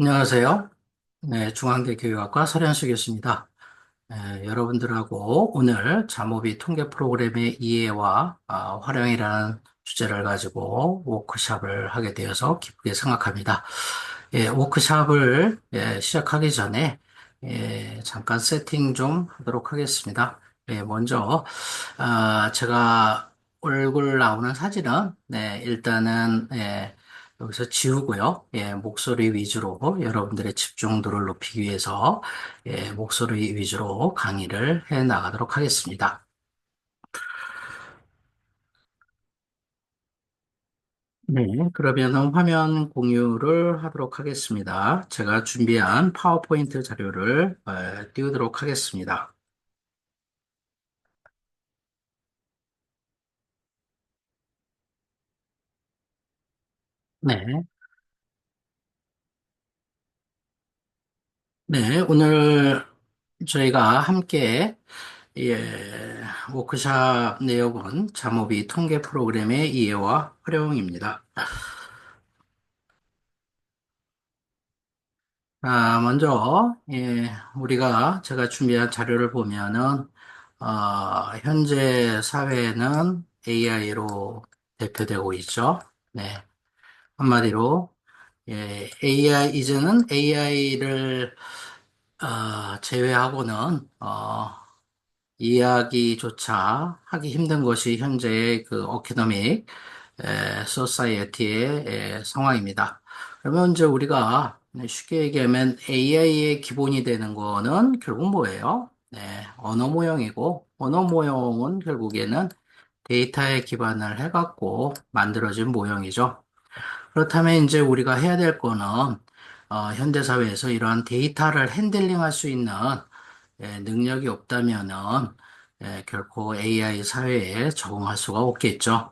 안녕하세요. 네, 중앙대 교육학과 설현숙이었습니다. 여러분들하고 오늘 자모비 통계 프로그램의 이해와 활용이라는 주제를 가지고 워크숍을 하게 되어서 기쁘게 생각합니다. 워크숍을 시작하기 전에 잠깐 세팅 좀 하도록 하겠습니다. 먼저 제가 얼굴 나오는 사진은 일단은 여기서 지우고요. 목소리 위주로 여러분들의 집중도를 높이기 위해서 목소리 위주로 강의를 해 나가도록 하겠습니다. 네, 그러면 화면 공유를 하도록 하겠습니다. 제가 준비한 파워포인트 자료를 띄우도록 하겠습니다. 네, 네, 오늘 저희가 함께 워크샵 내용은 자모비 통계 프로그램의 이해와 활용입니다. 먼저, 제가 준비한 자료를 보면은, 현재 사회는 AI로 대표되고 있죠. 네. 한마디로, 이제는 AI를, 제외하고는, 이야기조차 하기 힘든 것이 현재의 그 어캐더믹 소사이어티의 상황입니다. 그러면 이제 우리가 쉽게 얘기하면 AI의 기본이 되는 거는 결국 뭐예요? 네, 언어 모형이고 언어 모형은 결국에는 데이터에 기반을 해갖고 만들어진 모형이죠. 그렇다면 이제 우리가 해야 될 거는 현대 사회에서 이러한 데이터를 핸들링할 수 있는 능력이 없다면은 결코 AI 사회에 적응할 수가 없겠죠.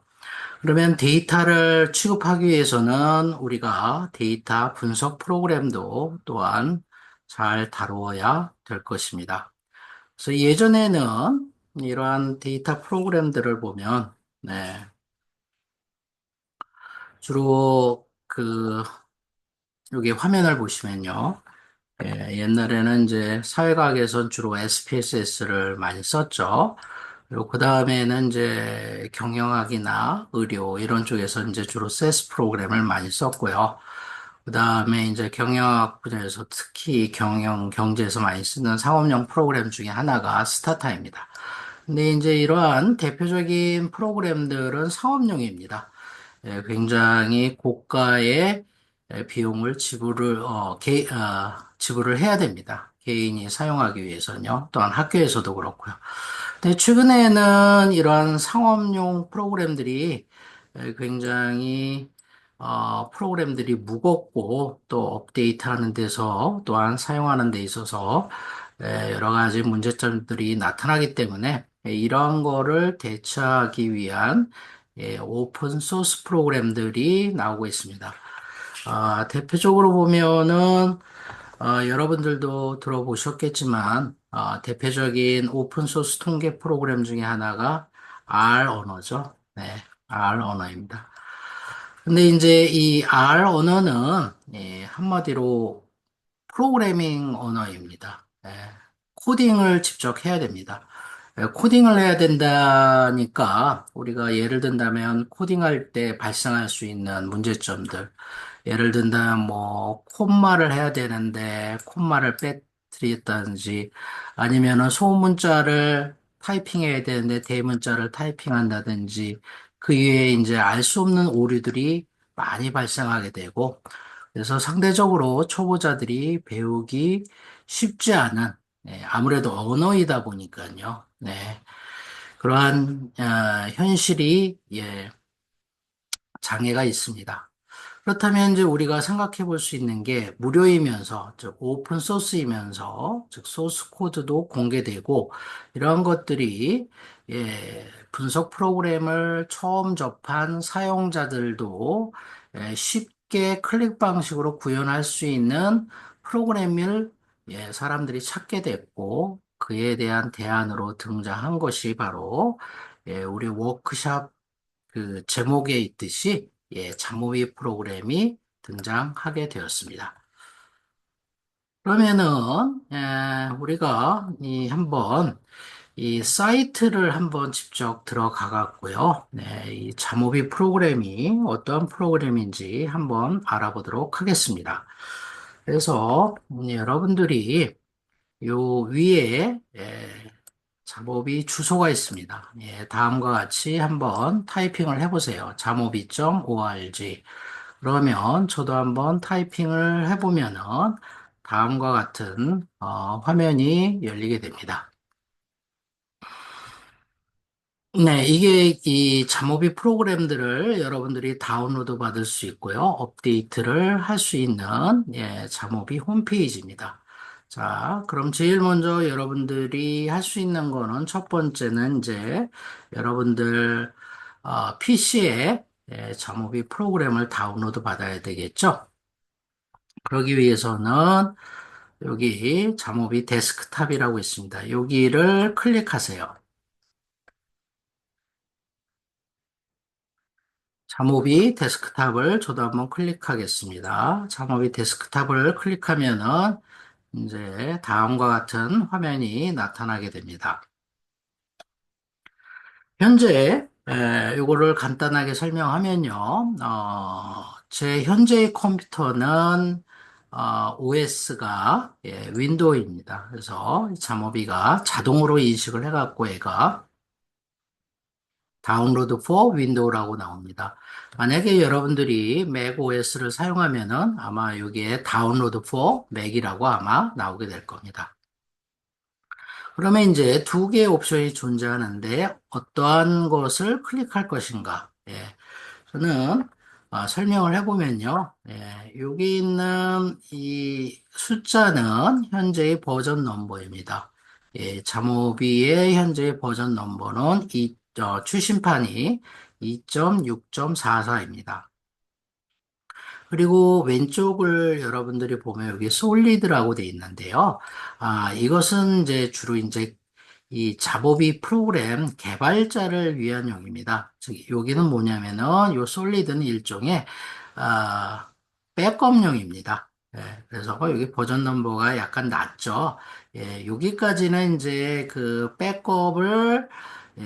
그러면 데이터를 취급하기 위해서는 우리가 데이터 분석 프로그램도 또한 잘 다루어야 될 것입니다. 그래서 예전에는 이러한 데이터 프로그램들을 보면 주로 여기 화면을 보시면요. 옛날에는 이제 사회과학에선 주로 SPSS를 많이 썼죠. 그리고 그 다음에는 이제 경영학이나 의료 이런 쪽에서 이제 주로 세스 프로그램을 많이 썼고요. 그 다음에 이제 경영학 분야에서 특히 경제에서 많이 쓰는 상업용 프로그램 중에 하나가 스타타입니다. 근데 이제 이러한 대표적인 프로그램들은 상업용입니다. 굉장히 고가의 비용을 지불을 해야 됩니다. 개인이 사용하기 위해서는요. 또한 학교에서도 그렇고요. 근데 최근에는 이러한 상업용 프로그램들이 프로그램들이 무겁고 또 업데이트하는 데서 또한 사용하는 데 있어서 여러 가지 문제점들이 나타나기 때문에 이러한 거를 대처하기 위한 오픈 소스 프로그램들이 나오고 있습니다. 대표적으로 보면은 여러분들도 들어보셨겠지만 대표적인 오픈 소스 통계 프로그램 중에 하나가 R 언어죠. 네, R 언어입니다. 근데 이제 이 R 언어는 한마디로 프로그래밍 언어입니다. 코딩을 직접 해야 됩니다. 코딩을 해야 된다니까 우리가 예를 든다면 코딩할 때 발생할 수 있는 문제점들 예를 든다면 뭐 콤마를 해야 되는데 콤마를 빼뜨렸다든지 아니면은 소문자를 타이핑해야 되는데 대문자를 타이핑한다든지 그 이외에 이제 알 수 없는 오류들이 많이 발생하게 되고 그래서 상대적으로 초보자들이 배우기 쉽지 않은 아무래도 언어이다 보니까요. 네. 그러한 현실이 장애가 있습니다. 그렇다면 이제 우리가 생각해 볼 수 있는 게 무료이면서, 즉 오픈 소스이면서, 즉 소스 코드도 공개되고 이런 것들이 분석 프로그램을 처음 접한 사용자들도 쉽게 클릭 방식으로 구현할 수 있는 프로그램을 사람들이 찾게 됐고 그에 대한 대안으로 등장한 것이 바로 우리 워크샵 그 제목에 있듯이 자모의 프로그램이 등장하게 되었습니다. 그러면은 우리가 이 한번 이 사이트를 한번 직접 들어가 갖고요. 네, 이 자모비 프로그램이 어떠한 프로그램인지 한번 알아보도록 하겠습니다. 그래서 여러분들이 요 위에 자모비 주소가 있습니다. 다음과 같이 한번 타이핑을 해보세요. 자모비.org. 그러면 저도 한번 타이핑을 해보면은 다음과 같은 화면이 열리게 됩니다. 네, 이게 이 자모비 프로그램들을 여러분들이 다운로드 받을 수 있고요. 업데이트를 할 수 있는 자모비 홈페이지입니다. 자, 그럼 제일 먼저 여러분들이 할 수 있는 거는 첫 번째는 이제 여러분들 PC에 자모비 프로그램을 다운로드 받아야 되겠죠? 그러기 위해서는 여기 자모비 데스크탑이라고 있습니다. 여기를 클릭하세요. 자모비 데스크탑을 저도 한번 클릭하겠습니다. 자모비 데스크탑을 클릭하면은 이제 다음과 같은 화면이 나타나게 됩니다. 현재 이거를 간단하게 설명하면요. 제 현재의 컴퓨터는 OS가 윈도우입니다. 그래서 자모비가 자동으로 인식을 해갖고 얘가 다운로드 for 윈도우라고 나옵니다. 만약에 여러분들이 맥 OS를 사용하면은 아마 여기에 다운로드 for 맥이라고 아마 나오게 될 겁니다. 그러면 이제 두 개의 옵션이 존재하는데 어떠한 것을 클릭할 것인가? 저는 설명을 해보면요. 여기 있는 이 숫자는 현재의 버전 넘버입니다. 자모비의 현재의 버전 넘버는 추신판이 2.6.44입니다. 그리고 왼쪽을 여러분들이 보면 여기 솔리드라고 돼 있는데요. 이것은 이제 주로 이제 이 자보비 프로그램 개발자를 위한 용입니다. 즉, 여기는 뭐냐면은 요 솔리드는 일종의 아, 백업용입니다. 그래서 여기 버전 넘버가 약간 낮죠. 여기까지는 이제 그 백업을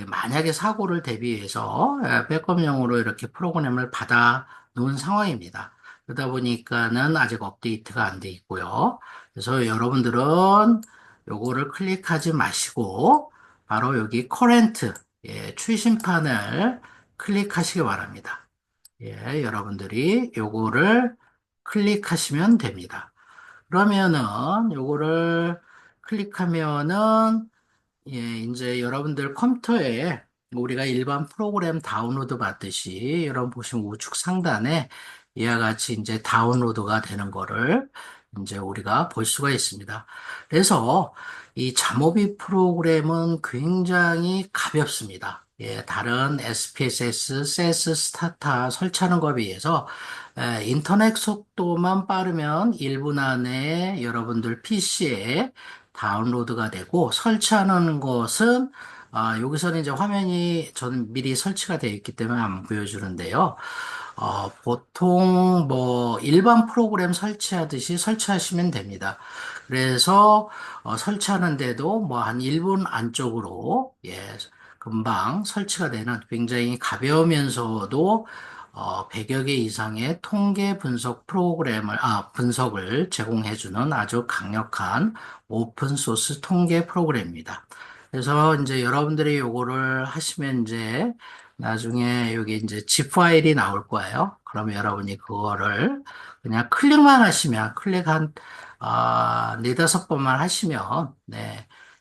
만약에 사고를 대비해서 백업용으로 이렇게 프로그램을 받아 놓은 상황입니다. 그러다 보니까는 아직 업데이트가 안 돼 있고요. 그래서 여러분들은 요거를 클릭하지 마시고 바로 여기 커렌트 최신판을 클릭하시기 바랍니다. 여러분들이 요거를 클릭하시면 됩니다. 그러면은 요거를 클릭하면은 이제 여러분들 컴퓨터에 우리가 일반 프로그램 다운로드 받듯이 여러분 보시면 우측 상단에 이와 같이 이제 다운로드가 되는 거를 이제 우리가 볼 수가 있습니다. 그래서 이 자모비 프로그램은 굉장히 가볍습니다. 다른 SPSS, SES, 스타타 설치하는 것에 비해서 인터넷 속도만 빠르면 1분 안에 여러분들 PC에 다운로드가 되고 설치하는 것은 여기서는 이제 화면이 저는 미리 설치가 되어 있기 때문에 안 보여주는데요. 보통 뭐 일반 프로그램 설치하듯이 설치하시면 됩니다. 그래서 설치하는데도 뭐 한 1분 안쪽으로 금방 설치가 되는 굉장히 가벼우면서도 100여 개 이상의 통계 분석 분석을 제공해주는 아주 강력한 오픈 소스 통계 프로그램입니다. 그래서 이제 여러분들이 요거를 하시면 이제 나중에 여기 이제 zip 파일이 나올 거예요. 그러면 여러분이 그거를 그냥 클릭만 하시면 네다섯 번만 하시면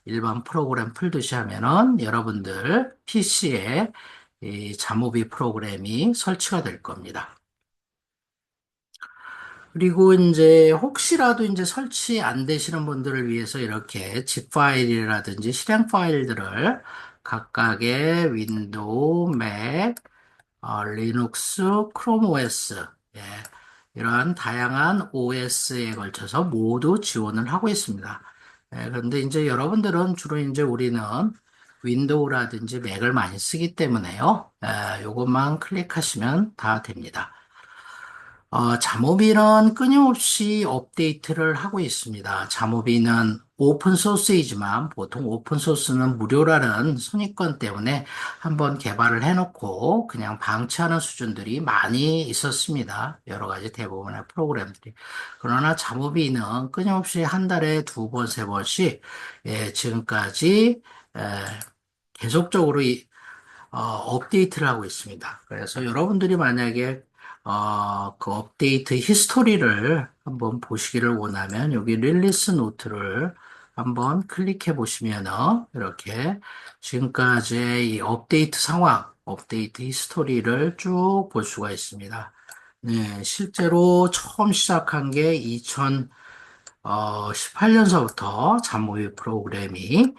일반 프로그램 풀듯이 하면은 여러분들 PC에 이 자모비 프로그램이 설치가 될 겁니다. 그리고 이제 혹시라도 이제 설치 안 되시는 분들을 위해서 이렇게 zip 파일이라든지 실행 파일들을 각각의 윈도우, 맥, 리눅스, 크롬 OS, 예, 이러한 다양한 OS에 걸쳐서 모두 지원을 하고 있습니다. 그런데 이제 여러분들은 주로 이제 우리는 윈도우라든지 맥을 많이 쓰기 때문에요. 요것만 클릭하시면 다 됩니다. 자모비는 끊임없이 업데이트를 하고 있습니다. 자모비는 오픈 소스이지만 보통 오픈 소스는 무료라는 선입관 때문에 한번 개발을 해놓고 그냥 방치하는 수준들이 많이 있었습니다. 여러 가지 대부분의 프로그램들이. 그러나 자모비는 끊임없이 한 달에 두 번, 세 번씩 지금까지 에, 계속적으로 업데이트를 하고 있습니다. 그래서 여러분들이 만약에 그 업데이트 히스토리를 한번 보시기를 원하면 여기 릴리스 노트를 한번 클릭해 보시면은 이렇게 지금까지의 이 업데이트 상황, 업데이트 히스토리를 쭉 볼 수가 있습니다. 네, 실제로 처음 시작한 게 18년서부터 잠모의 프로그램이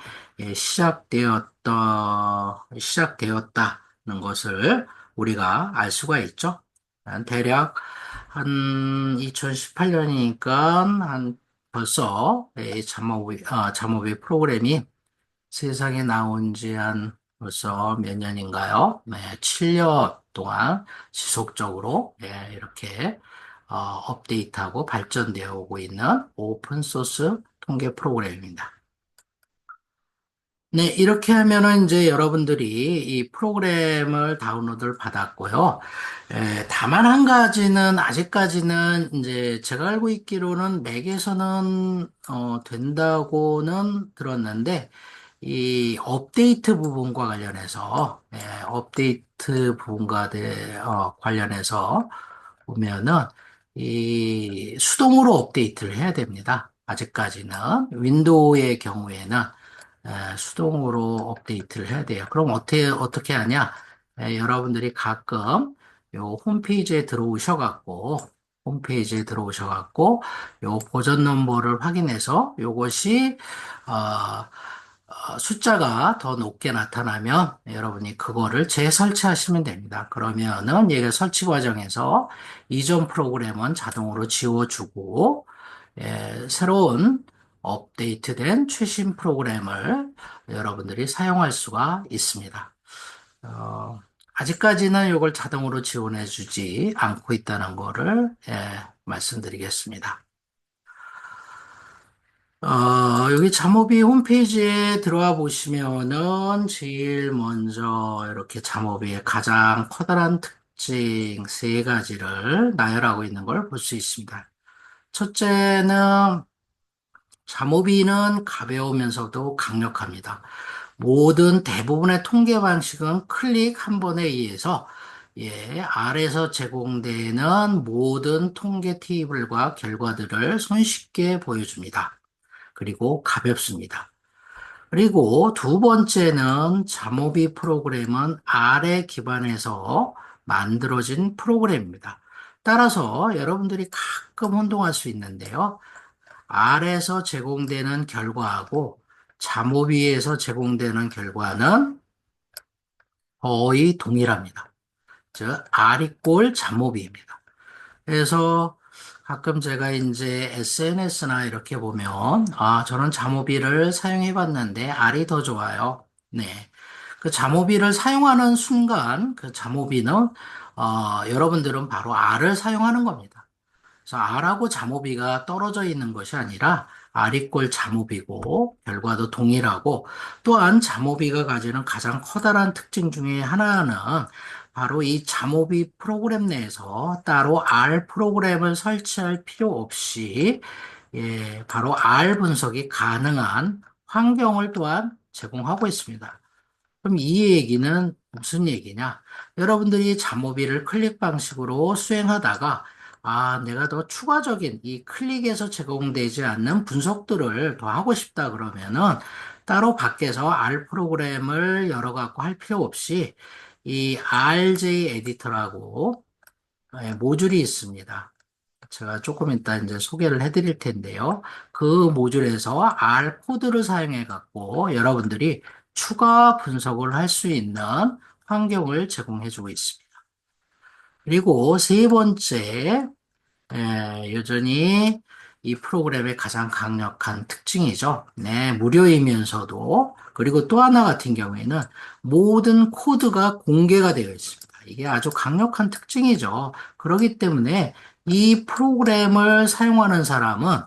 시작되었다는 것을 우리가 알 수가 있죠. 대략 한 2018년이니까 한 벌써 잠모의 프로그램이 세상에 나온 지 한 벌써 몇 년인가요? 네, 7년 동안 지속적으로 이렇게 업데이트하고 발전되어 오고 있는 오픈소스 통계 프로그램입니다. 네, 이렇게 하면은 이제 여러분들이 이 프로그램을 다운로드를 받았고요. 다만 한 가지는 아직까지는 이제 제가 알고 있기로는 맥에서는 된다고는 들었는데 이 업데이트 부분과 관련해서 업데이트 부분과 관련해서 보면은 이 수동으로 업데이트를 해야 됩니다. 아직까지는 윈도우의 경우에는 수동으로 업데이트를 해야 돼요. 그럼 어떻게 하냐? 여러분들이 가끔 요 홈페이지에 들어오셔갖고 요 버전 넘버를 확인해서 요것이 어, 숫자가 더 높게 나타나면 여러분이 그거를 재설치하시면 됩니다. 그러면은 얘가 설치 과정에서 이전 프로그램은 자동으로 지워주고 새로운 업데이트된 최신 프로그램을 여러분들이 사용할 수가 있습니다. 어, 아직까지는 이걸 자동으로 지원해 주지 않고 있다는 거를 말씀드리겠습니다. 여기 잠오비 홈페이지에 들어와 보시면은 제일 먼저 이렇게 잠오비의 가장 커다란 특징 세 가지를 나열하고 있는 걸 볼 수 있습니다. 첫째는 잠오비는 가벼우면서도 강력합니다. 모든 대부분의 통계 방식은 클릭 한 번에 의해서 아래에서 제공되는 모든 통계 테이블과 결과들을 손쉽게 보여줍니다. 그리고 가볍습니다. 그리고 두 번째는 잠오비 프로그램은 R 에 기반해서 만들어진 프로그램입니다. 따라서 여러분들이 가끔 혼동할 수 있는데요. R에서 제공되는 결과하고 잠오비에서 제공되는 결과는 거의 동일합니다. 즉, R 이꼴 잠오비입니다. 그래서 가끔 제가 이제 SNS나 이렇게 보면, 저는 잠오비를 사용해 봤는데 R이 더 좋아요. 네. 그 잠오비를 사용하는 순간 그 잠오비는, 여러분들은 바로 R을 사용하는 겁니다. 그래서 R하고 잠오비가 떨어져 있는 것이 아니라 R이 꼴 잠오비고 결과도 동일하고 또한 잠오비가 가지는 가장 커다란 특징 중에 하나는 바로 이 잠오비 프로그램 내에서 따로 R 프로그램을 설치할 필요 없이 바로 R 분석이 가능한 환경을 또한 제공하고 있습니다. 그럼 이 얘기는 무슨 얘기냐? 여러분들이 잠오비를 클릭 방식으로 수행하다가 내가 더 추가적인 이 클릭에서 제공되지 않는 분석들을 더 하고 싶다 그러면은 따로 밖에서 R 프로그램을 열어 갖고 할 필요 없이 이 RJ 에디터라고 모듈이 있습니다. 제가 조금 이따 이제 소개를 해드릴 텐데요. 그 모듈에서 R 코드를 사용해 갖고 여러분들이 추가 분석을 할 수 있는 환경을 제공해 주고 있습니다. 그리고 세 번째, 여전히 이 프로그램의 가장 강력한 특징이죠. 네, 무료이면서도, 그리고 또 하나 같은 경우에는 모든 코드가 공개가 되어 있습니다. 이게 아주 강력한 특징이죠. 그렇기 때문에 이 프로그램을 사용하는 사람은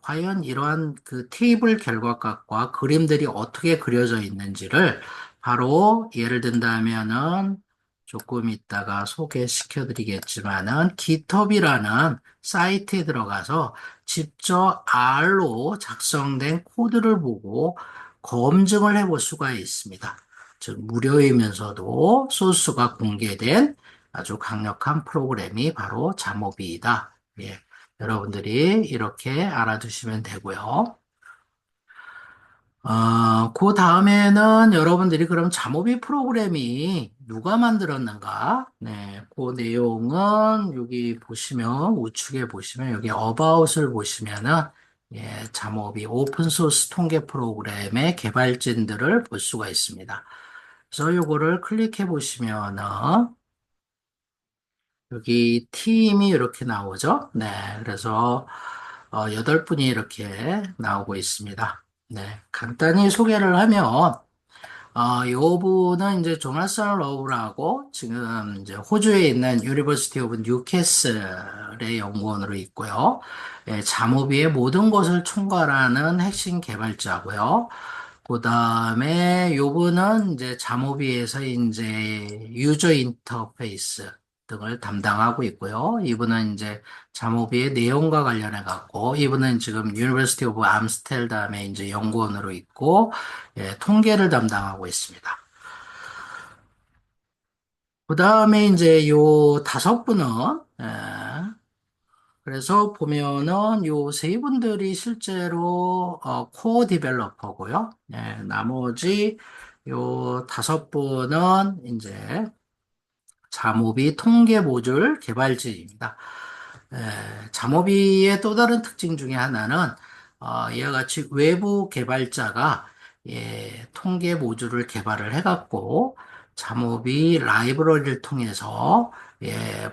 과연 이러한 그 테이블 결과값과 그림들이 어떻게 그려져 있는지를 바로 예를 든다면은 조금 이따가 소개시켜 드리겠지만은 GitHub이라는 사이트에 들어가서 직접 R로 작성된 코드를 보고 검증을 해볼 수가 있습니다. 즉, 무료이면서도 소스가 공개된 아주 강력한 프로그램이 바로 자모비이다. 예, 여러분들이 이렇게 알아두시면 되고요. 그 다음에는 여러분들이 그럼 자모비 프로그램이 누가 만들었는가? 네, 그 내용은 여기 보시면 우측에 보시면 여기 About을 보시면은 자모비 오픈소스 통계 프로그램의 개발진들을 볼 수가 있습니다. 그래서 요거를 클릭해 보시면은 여기 팀이 이렇게 나오죠? 네, 그래서 8분이 이렇게 나오고 있습니다. 네, 간단히 소개를 하면 요 분은 이제 조나선 로우라고 지금 이제 호주에 있는 유니버시티 오브 뉴캐슬의 연구원으로 있고요. 자모비의 모든 것을 총괄하는 핵심 개발자고요. 그 다음에 요분은 이제 자모비에서 이제 유저 인터페이스 등을 담당하고 있고요. 이분은 이제 자모비의 내용과 관련해 갖고 이분은 지금 유니버시티 오브 암스테르담에 이제 연구원으로 있고 통계를 담당하고 있습니다. 그 다음에 이제 요 5분은 그래서 보면은 요 세 분들이 실제로 코어 디벨로퍼고요. 나머지 요 5분은 이제 자모비 통계 모듈 개발진입니다. 자모비의 또 다른 특징 중에 하나는 이와 같이 외부 개발자가 통계 모듈을 개발을 해갖고 자모비 라이브러리를 통해서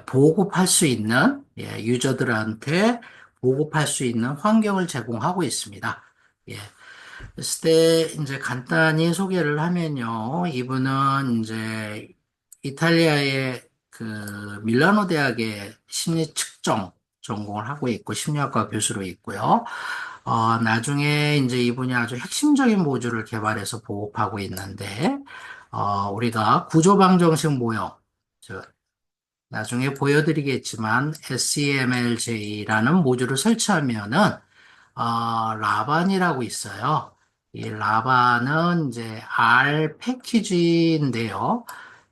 보급할 수 있는 유저들한테 보급할 수 있는 환경을 제공하고 있습니다. 예, 그랬을 때 이제 간단히 소개를 하면요. 이분은 이제 이탈리아의 그 밀라노 대학의 심리 측정 전공을 하고 있고 심리학과 교수로 있고요. 나중에 이제 이분이 아주 핵심적인 모듈을 개발해서 보급하고 있는데, 우리가 구조방정식 모형, 즉 나중에 보여드리겠지만 SEMLJ라는 모듈을 설치하면은 라반이라고 있어요. 이 라반은 이제 R 패키지인데요.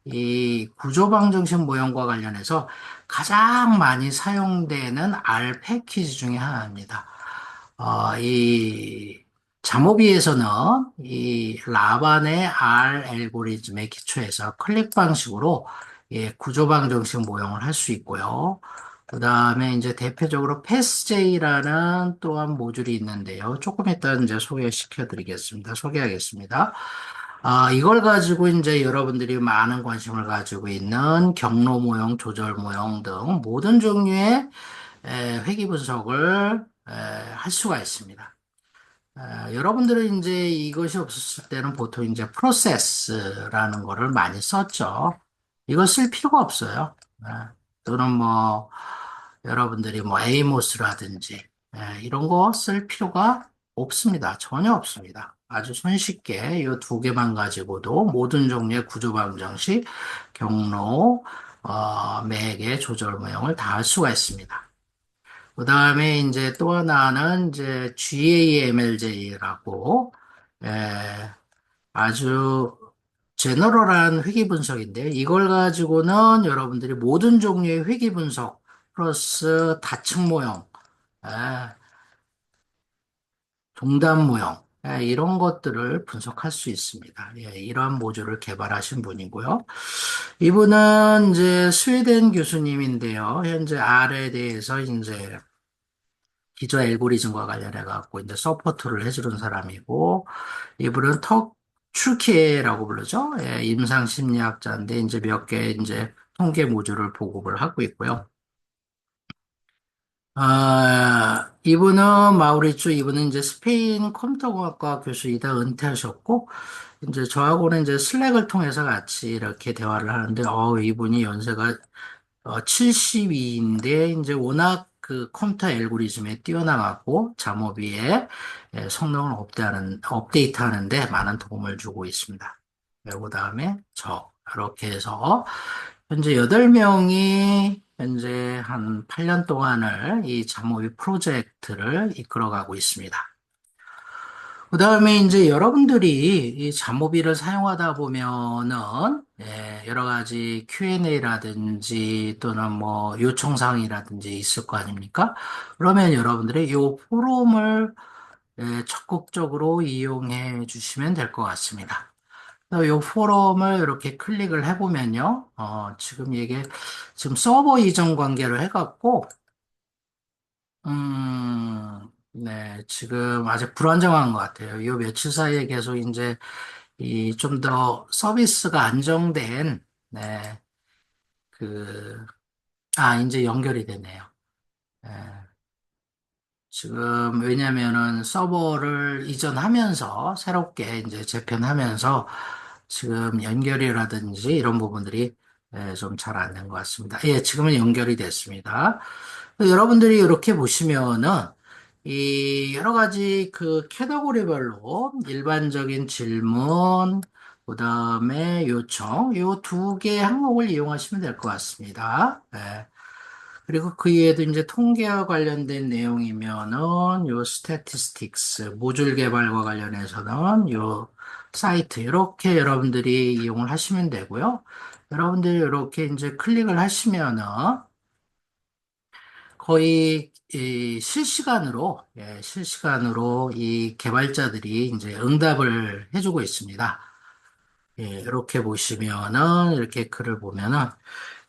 이 구조방정식 모형과 관련해서 가장 많이 사용되는 R 패키지 중에 하나입니다. 이 자모비에서는 이 라반의 R 알고리즘에 기초해서 클릭 방식으로 구조방정식 모형을 할 수 있고요. 그 다음에 이제 대표적으로 패스제이라는 또한 모듈이 있는데요. 조금 이따 이제 소개하겠습니다. 이걸 가지고 이제 여러분들이 많은 관심을 가지고 있는 경로 모형, 조절 모형 등 모든 종류의 회귀 분석을 할 수가 있습니다. 여러분들은 이제 이것이 없었을 때는 보통 이제 프로세스라는 거를 많이 썼죠. 이거 쓸 필요가 없어요. 또는 뭐 여러분들이 뭐 에이모스라든지 이런 거 쓸 필요가 없습니다. 전혀 없습니다. 아주 손쉽게 이 두 개만 가지고도 모든 종류의 구조 방정식, 경로, 매개 조절 모형을 다 할 수가 있습니다. 그 다음에 이제 또 하나는 이제 GAMLJ라고 아주 제너럴한 회귀 분석인데 이걸 가지고는 여러분들이 모든 종류의 회귀 분석 플러스 다층 모형, 에, 동단 모형 이런 것들을 분석할 수 있습니다. 이러한 모듈을 개발하신 분이고요. 이분은 이제 스웨덴 교수님인데요. 현재 R에 대해서 이제 기저 알고리즘과 관련해 갖고 이제 서포트를 해주는 사람이고 이분은 튜키에라고 부르죠. 임상 심리학자인데 이제 몇 개 이제 통계 모듈을 보급을 하고 있고요. 이분은 마우리츠 이분은 이제 스페인 컴퓨터공학과 교수이다 은퇴하셨고 이제 저하고는 이제 슬랙을 통해서 같이 이렇게 대화를 하는데 이분이 연세가 72인데 이제 워낙 그 컴퓨터 알고리즘에 뛰어나가고 작업비에 성능을 업데이트하는데 많은 도움을 주고 있습니다. 그리고 다음에 이렇게 해서 현재 8명이 현재 한 8년 동안을 이 작업비 프로젝트를 이끌어가고 있습니다. 그 다음에 이제 여러분들이 이 자모비를 사용하다 보면은, 여러 가지 Q&A라든지 또는 뭐 요청사항이라든지 있을 거 아닙니까? 그러면 여러분들이 이 포럼을 적극적으로 이용해 주시면 될 것 같습니다. 이 포럼을 이렇게 클릭을 해보면요. 지금 이게 지금 서버 이전 관계로 해갖고, 네, 지금 아직 불안정한 것 같아요. 요 며칠 사이에 계속 이제 이 좀 더 서비스가 안정된, 네, 그, 이제 연결이 되네요. 네, 지금 왜냐면은 서버를 이전하면서 새롭게 이제 재편하면서 지금 연결이라든지 이런 부분들이 좀 잘 안 된 것 같습니다. 예, 지금은 연결이 됐습니다. 여러분들이 이렇게 보시면은 이 여러 가지 그 캐터고리별로 일반적인 질문, 그다음에 요청, 요 두 개의 항목을 이용하시면 될 것 같습니다. 예. 그리고 그 이외에도 이제 통계와 관련된 내용이면은 요 스태티스틱스, 모듈 개발과 관련해서는 요 사이트 이렇게 여러분들이 이용을 하시면 되고요. 여러분들이 이렇게 이제 클릭을 하시면은 거의 이 실시간으로 이 개발자들이 이제 응답을 해주고 있습니다. 예, 이렇게 보시면은 이렇게 글을 보면은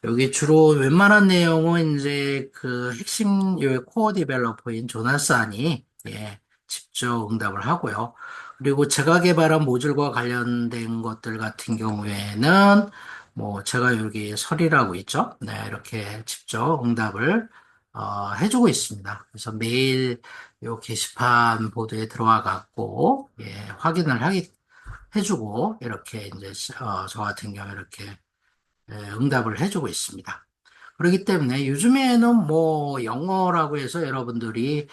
여기 주로 웬만한 내용은 이제 그 핵심 요 코어 디벨로퍼인 조나산이 직접 응답을 하고요. 그리고 제가 개발한 모듈과 관련된 것들 같은 경우에는 뭐 제가 여기 설이라고 있죠. 네, 이렇게 직접 응답을 해주고 있습니다. 그래서 매일 요 게시판 보도에 들어와 갖고 확인을 해주고 이렇게 이제 저 같은 경우 이렇게 응답을 해주고 있습니다. 그렇기 때문에 요즘에는 뭐 영어라고 해서 여러분들이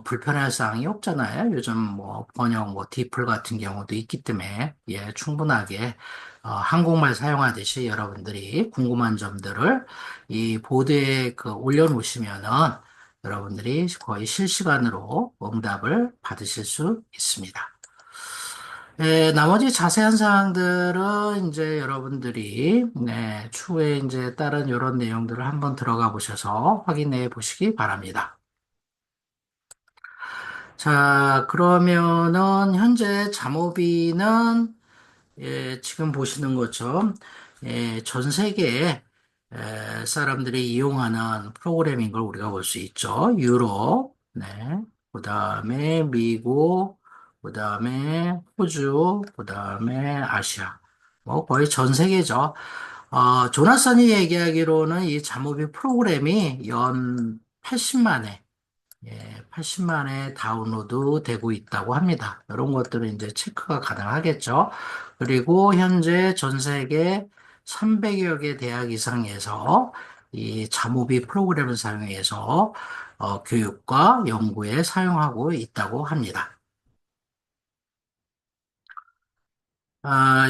불편할 사항이 없잖아요. 요즘 뭐 번역 뭐 디플 같은 경우도 있기 때문에 충분하게 한국말 사용하듯이 여러분들이 궁금한 점들을 이 보드에 그 올려놓으시면은 여러분들이 거의 실시간으로 응답을 받으실 수 있습니다. 나머지 자세한 사항들은 이제 여러분들이 추후에 이제 다른 이런 내용들을 한번 들어가 보셔서 확인해 보시기 바랍니다. 자, 그러면은 현재 잠오비는 지금 보시는 것처럼 전 세계에 사람들이 이용하는 프로그램인 걸 우리가 볼 수 있죠. 유럽, 네, 그 다음에 미국, 그 다음에 호주, 그 다음에 아시아. 뭐 거의 전 세계죠. 조나선이 얘기하기로는 이 잠오비 프로그램이 연 80만 회 80만에 다운로드 되고 있다고 합니다. 이런 것들은 이제 체크가 가능하겠죠. 그리고 현재 전 세계 300여 개 대학 이상에서 이 자모비 프로그램을 사용해서 교육과 연구에 사용하고 있다고 합니다.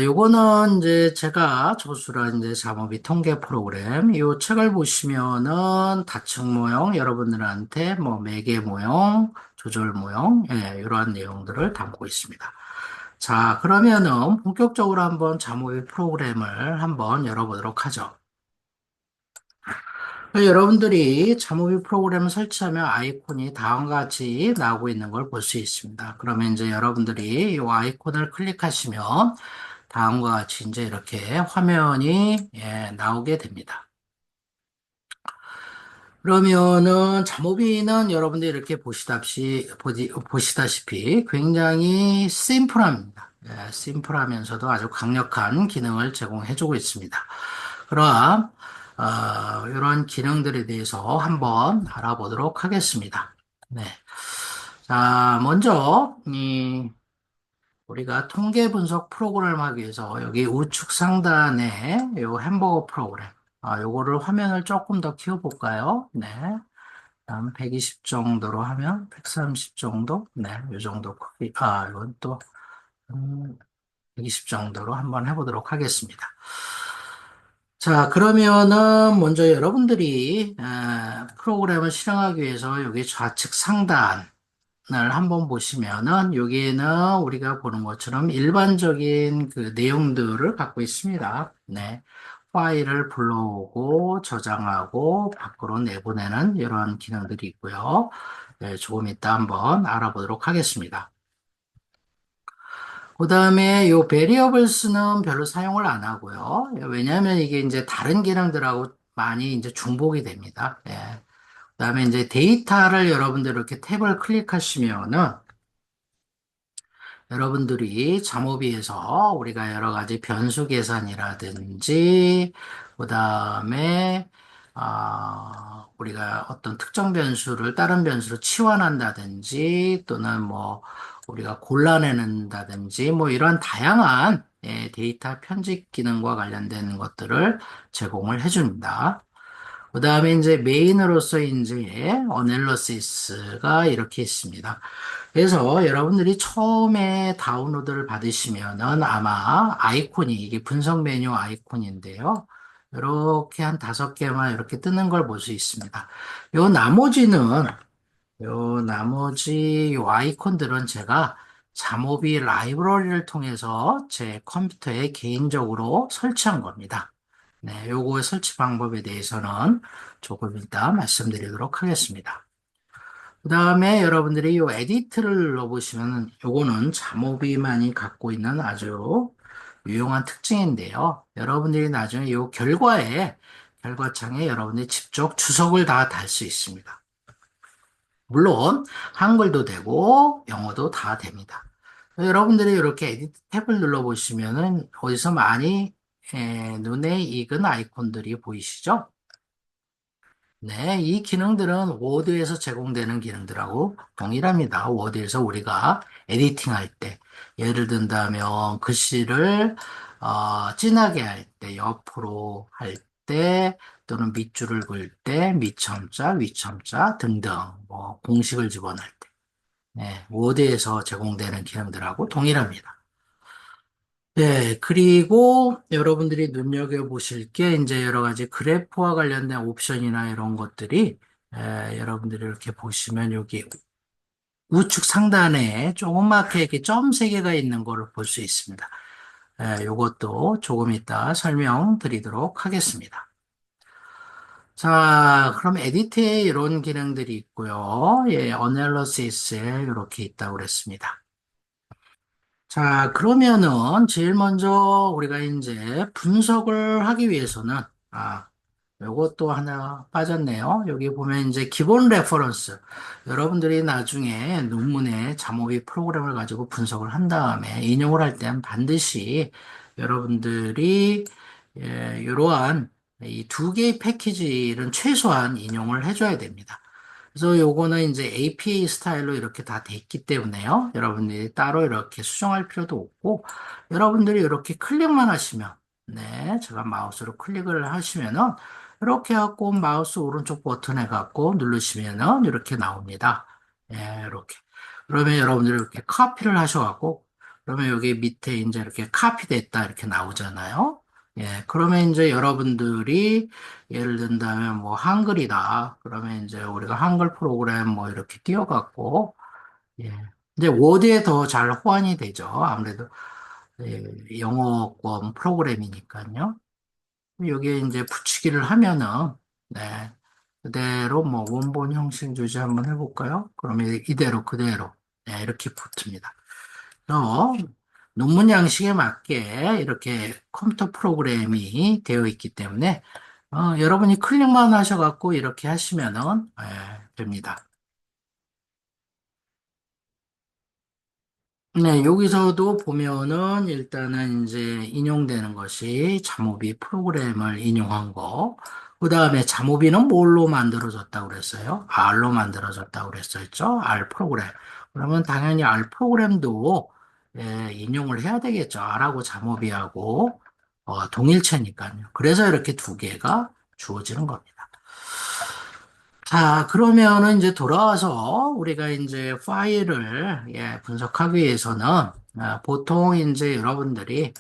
요거는 이제 제가 조수한 이제 자모비 통계 프로그램, 요 책을 보시면은 다층 모형, 여러분들한테 뭐 매개 모형, 조절 모형, 이러한 내용들을 담고 있습니다. 자, 그러면은 본격적으로 한번 자모비 프로그램을 한번 열어보도록 하죠. 여러분들이 자모비 프로그램을 설치하면 아이콘이 다음과 같이 나오고 있는 걸 볼 수 있습니다. 그러면 이제 여러분들이 이 아이콘을 클릭하시면 다음과 같이 이제 이렇게 화면이 나오게 됩니다. 그러면은 잠오비는 여러분들이 이렇게 보시다시피 굉장히 심플합니다. 심플하면서도 아주 강력한 기능을 제공해주고 있습니다. 그러한 이런 기능들에 대해서 한번 알아보도록 하겠습니다. 네. 자, 먼저 우리가 통계 분석 프로그램을 하기 위해서 여기 우측 상단에 이 햄버거 프로그램. 요거를 화면을 조금 더 키워볼까요? 네. 다음 120 정도로 하면 130 정도? 네, 요 정도 크기. 이건 또, 120 정도로 한번 해보도록 하겠습니다. 자, 그러면은 먼저 여러분들이 프로그램을 실행하기 위해서 여기 좌측 상단을 한번 보시면은 여기에는 우리가 보는 것처럼 일반적인 그 내용들을 갖고 있습니다. 네. 파일을 불러오고 저장하고 밖으로 내보내는 이런 기능들이 있고요. 네, 조금 이따 한번 알아보도록 하겠습니다. 그 다음에 요 베리어블스는 별로 사용을 안 하고요. 왜냐하면 이게 이제 다른 기능들하고 많이 이제 중복이 됩니다. 예. 그 다음에 이제 데이터를 여러분들 이렇게 탭을 클릭하시면은 여러분들이 잠오비에서 우리가 여러 가지 변수 계산이라든지, 그 다음에, 우리가 어떤 특정 변수를 다른 변수로 치환한다든지, 또는 뭐, 우리가 골라내는다든지, 뭐, 이런 다양한 데이터 편집 기능과 관련된 것들을 제공을 해줍니다. 그 다음에 이제 메인으로서 이제 어널러시스가 이렇게 있습니다. 그래서 여러분들이 처음에 다운로드를 받으시면은 아마 아이콘이 이게 분석 메뉴 아이콘인데요. 이렇게 한 5개만 이렇게 뜨는 걸 볼 수 있습니다. 요 나머지는 요 아이콘들은 제가 자모비 라이브러리를 통해서 제 컴퓨터에 개인적으로 설치한 겁니다. 네, 요거 설치 방법에 대해서는 조금 이따 말씀드리도록 하겠습니다. 그 다음에 여러분들이 이 에디트를 눌러보시면 요거는 잠오비만이 갖고 있는 아주 유용한 특징인데요. 여러분들이 나중에 이 결과창에 여러분들이 직접 주석을 다 달 수 있습니다. 물론 한글도 되고 영어도 다 됩니다. 여러분들이 이렇게 에디트 탭을 눌러보시면은 어디서 많이 눈에 익은 아이콘들이 보이시죠? 네, 이 기능들은 워드에서 제공되는 기능들하고 동일합니다. 워드에서 우리가 에디팅 할 때, 예를 든다면 글씨를 진하게 할 때, 옆으로 할 때, 또는 밑줄을 그을 때, 밑첨자, 위첨자 등등, 뭐 공식을 집어넣을 때, 네, 워드에서 제공되는 기능들하고 동일합니다. 네, 그리고 여러분들이 눈여겨보실 게 이제 여러 가지 그래프와 관련된 옵션이나 이런 것들이 여러분들이 이렇게 보시면 여기 우측 상단에 조그맣게 이렇게 점 3개가 있는 거를 볼 수 있습니다. 요것도 조금 이따 설명드리도록 하겠습니다. 자, 그럼 에디트에 이런 기능들이 있고요. 예, 어널러시스에 이렇게 있다고 그랬습니다. 자, 그러면은 제일 먼저 우리가 이제 분석을 하기 위해서는 요것도 하나 빠졌네요. 여기 보면 이제 기본 레퍼런스. 여러분들이 나중에 논문에 자모비 프로그램을 가지고 분석을 한 다음에 인용을 할 때는 반드시 여러분들이 이러한 이 2개의 패키지는 최소한 인용을 해줘야 됩니다. 그래서 요거는 이제 APA 스타일로 이렇게 다 돼 있기 때문에요. 여러분들이 따로 이렇게 수정할 필요도 없고, 여러분들이 이렇게 클릭만 하시면, 네, 제가 마우스로 클릭을 하시면은, 이렇게 갖고 마우스 오른쪽 버튼에 갖고 누르시면은 이렇게 나옵니다. 예, 이렇게. 그러면 여러분들이 이렇게 카피를 하셔갖고, 그러면 여기 밑에 이제 이렇게 카피됐다 이렇게 나오잖아요. 예, 그러면 이제 여러분들이 예를 든다면 뭐 한글이다. 그러면 이제 우리가 한글 프로그램 뭐 이렇게 띄워갖고, 예. 이제 워드에 더 잘 호환이 되죠. 아무래도 영어권 프로그램이니까요. 여기에 이제 붙이기를 하면은, 네. 그대로 뭐 원본 형식 주제 한번 해볼까요? 그러면 이대로 그대로, 네, 이렇게 붙습니다. 그래서 논문 양식에 맞게 이렇게 컴퓨터 프로그램이 되어 있기 때문에 여러분이 클릭만 하셔갖고 이렇게 하시면은 됩니다. 네, 여기서도 보면은 일단은 이제 인용되는 것이 자모비 프로그램을 인용한 거. 그 다음에 자모비는 뭘로 만들어졌다고 그랬어요? R로 만들어졌다고 그랬었죠? R 프로그램. 그러면 당연히 R 프로그램도 인용을 해야 되겠죠. R하고 자모비하고. 동일체니까요. 그래서 이렇게 두 개가 주어지는 겁니다. 자, 그러면은 이제 돌아와서 우리가 이제 파일을 분석하기 위해서는 보통 이제 여러분들이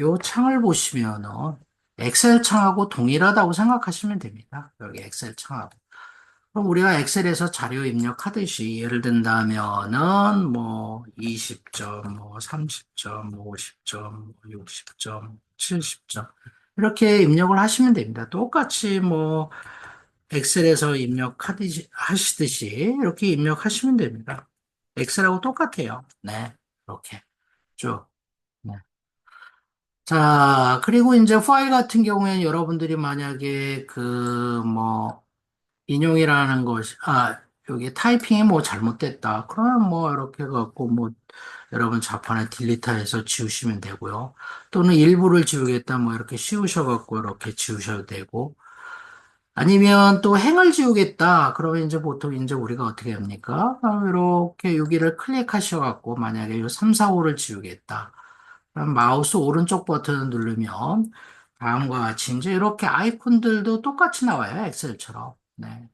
요 창을 보시면은 엑셀 창하고 동일하다고 생각하시면 됩니다. 여기 엑셀 창하고. 그럼 우리가 엑셀에서 자료 입력하듯이 예를 든다면은 뭐 20점, 뭐 30점, 뭐 50점, 60점, 70점 이렇게 입력을 하시면 됩니다. 똑같이 뭐 엑셀에서 입력하듯이 하시듯이 이렇게 입력하시면 됩니다. 엑셀하고 똑같아요. 네, 이렇게 쭉. 네. 자, 그리고 이제 파일 같은 경우에는 여러분들이 만약에 그 뭐 인용이라는 것이 여기 타이핑이 뭐 잘못됐다. 그러면 뭐 이렇게 갖고 뭐 여러분 자판에 딜리트해서 지우시면 되고요. 또는 일부를 지우겠다 뭐 이렇게 씌우셔갖고 이렇게 지우셔도 되고 아니면 또 행을 지우겠다. 그러면 이제 보통 이제 우리가 어떻게 합니까? 이렇게 여기를 클릭하셔갖고 만약에 요 3, 4, 5를 지우겠다. 그럼 마우스 오른쪽 버튼을 누르면 다음과 같이 이제 이렇게 아이콘들도 똑같이 나와요. 엑셀처럼. 네.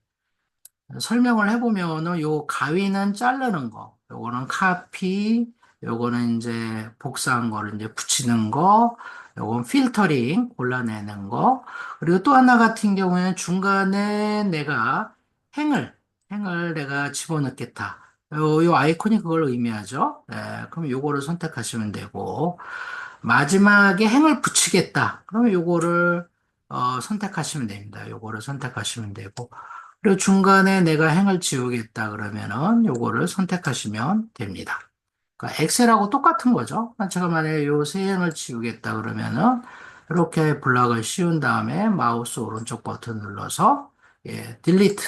설명을 해보면은 요 가위는 자르는 거, 요거는 카피, 요거는 이제 복사한 거를 이제 붙이는 거, 요건 필터링 골라내는 거, 그리고 또 하나 같은 경우에는 중간에 내가 행을, 행을 내가 집어넣겠다. 요 아이콘이 그걸 의미하죠. 네, 그럼 요거를 선택하시면 되고, 마지막에 행을 붙이겠다. 그러면 요거를 선택하시면 됩니다. 요거를 선택하시면 되고, 그리고 중간에 내가 행을 지우겠다 그러면은 요거를 선택하시면 됩니다. 그러니까 엑셀하고 똑같은 거죠. 제가 만약에 요 세 행을 지우겠다 그러면은 이렇게 블락을 씌운 다음에 마우스 오른쪽 버튼 눌러서 딜리트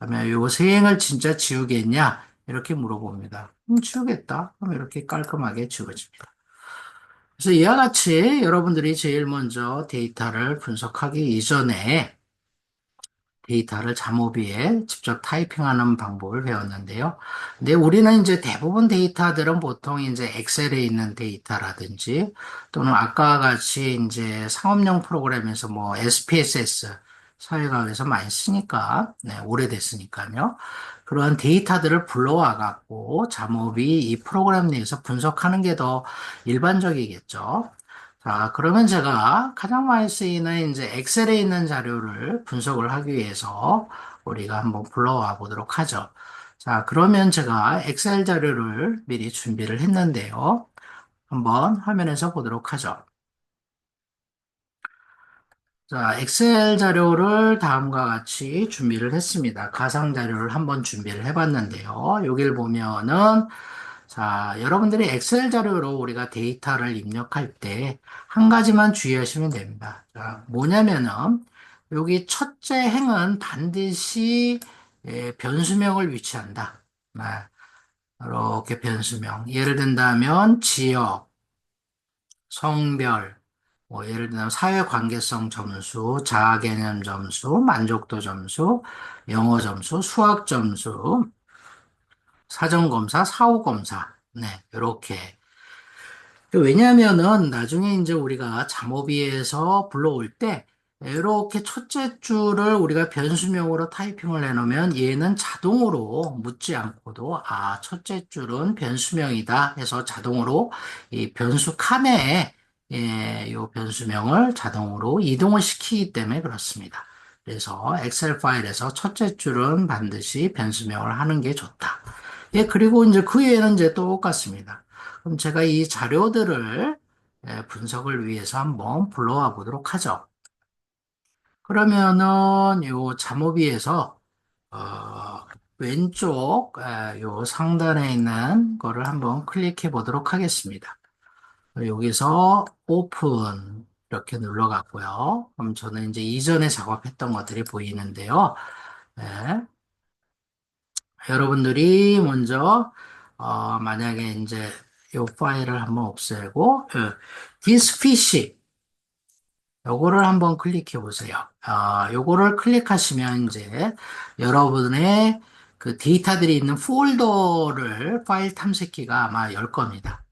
하면 요 세 행을 진짜 지우겠냐 이렇게 물어봅니다. 지우겠다. 그럼 이렇게 깔끔하게 지워집니다. 그래서 이와 같이 여러분들이 제일 먼저 데이터를 분석하기 이전에 데이터를 자모비에 직접 타이핑하는 방법을 배웠는데요. 근데 우리는 이제 대부분 데이터들은 보통 이제 엑셀에 있는 데이터라든지 또는 아까와 같이 이제 상업용 프로그램에서 뭐 SPSS 사회과학에서 많이 쓰니까, 네, 오래됐으니까요. 그러한 데이터들을 불러와 갖고 자모비 이 프로그램 내에서 분석하는 게 더 일반적이겠죠. 자, 그러면 제가 가장 많이 쓰이는 이제 엑셀에 있는 자료를 분석을 하기 위해서 우리가 한번 불러와 보도록 하죠. 자, 그러면 제가 엑셀 자료를 미리 준비를 했는데요. 한번 화면에서 보도록 하죠. 자, 엑셀 자료를 다음과 같이 준비를 했습니다. 가상 자료를 한번 준비를 해봤는데요. 여기를 보면은 자, 여러분들이 엑셀 자료로 우리가 데이터를 입력할 때 한 가지만 주의하시면 됩니다. 자, 뭐냐면은 여기 첫째 행은 반드시 변수명을 위치한다. 네, 이렇게 변수명. 예를 든다면 지역, 성별, 뭐 예를 들면 사회관계성 점수, 자아개념 점수, 만족도 점수, 영어 점수, 수학 점수, 사전검사, 사후검사. 네, 이렇게. 왜냐하면은 나중에 이제 우리가 잠오비에서 불러올 때 이렇게 첫째 줄을 우리가 변수명으로 타이핑을 해놓으면 얘는 자동으로 묻지 않고도 첫째 줄은 변수명이다 해서 자동으로 이 변수 칸에 요 변수명을 자동으로 이동을 시키기 때문에 그렇습니다. 그래서 엑셀 파일에서 첫째 줄은 반드시 변수명을 하는 게 좋다. 그리고 이제 그 외에는 이제 똑같습니다. 그럼 제가 이 자료들을 분석을 위해서 한번 불러와 보도록 하죠. 그러면은 요 잠오비에서 왼쪽 요 상단에 있는 거를 한번 클릭해 보도록 하겠습니다. 여기서 오픈 이렇게 눌러갔고요. 그럼 저는 이제 이전에 작업했던 것들이 보이는데요. 네. 여러분들이 먼저 만약에 이제 이 파일을 한번 없애고 this fish 요거를 한번 클릭해 보세요. 요거를 클릭하시면 이제 여러분의 그 데이터들이 있는 폴더를 파일 탐색기가 아마 열 겁니다.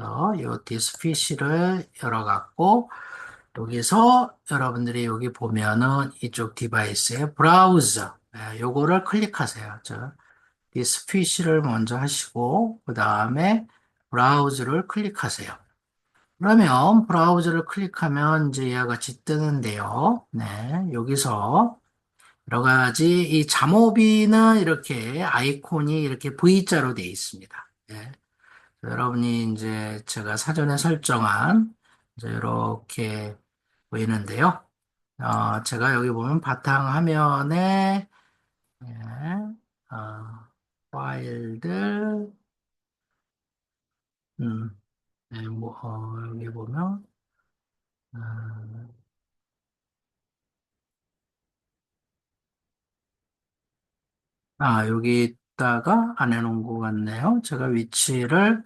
요 디스피시를 열어갖고 여기서 여러분들이 여기 보면은 이쪽 디바이스에 브라우저 요거를 클릭하세요. 디스피시를 먼저 하시고 그 다음에 브라우저를 클릭하세요. 그러면 브라우저를 클릭하면 이제 이와 같이 뜨는데요. 네, 여기서 여러 가지 이 잠오비는 이렇게 아이콘이 이렇게 V자로 되어 있습니다. 네. 여러분이 이제 제가 사전에 설정한 이제 이렇게 보이는데요. 제가 여기 보면 바탕화면에 예, 어, 파일들 여기 보면 음, 여기다가 안 해놓은 것 같네요. 제가 위치를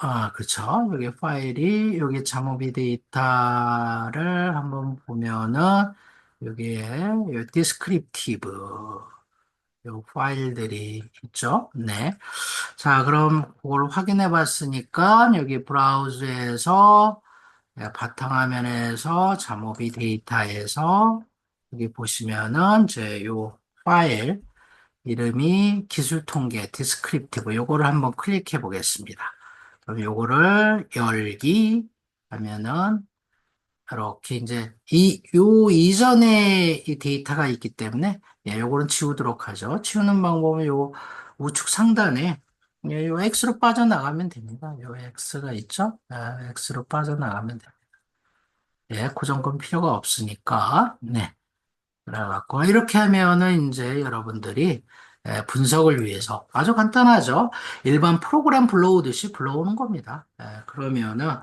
아, 그쵸. 여기 파일이 여기 잠오비 데이터를 한번 보면은 여기에 요 디스크립티브 요 파일들이 있죠. 네. 자, 그럼 그걸 확인해 봤으니까 여기 브라우저에서 바탕화면에서 잠오비 데이터에서 여기 보시면은 이제 요 파일 이름이 기술통계 디스크립티브 요거를 한번 클릭해 보겠습니다. 그럼 요거를 열기 하면은 이렇게 이제 요 이전에 이 데이터가 있기 때문에 요거는 지우도록 하죠. 치우는 방법은 요 우측 상단에 요 X로 빠져나가면 됩니다. 요 X가 있죠? X로 빠져나가면 됩니다. 예, 고정건 필요가 없으니까. 네. 그래갖고 이렇게 하면은 이제 여러분들이 분석을 위해서 아주 간단하죠. 일반 프로그램 불러오듯이 불러오는 겁니다. 그러면은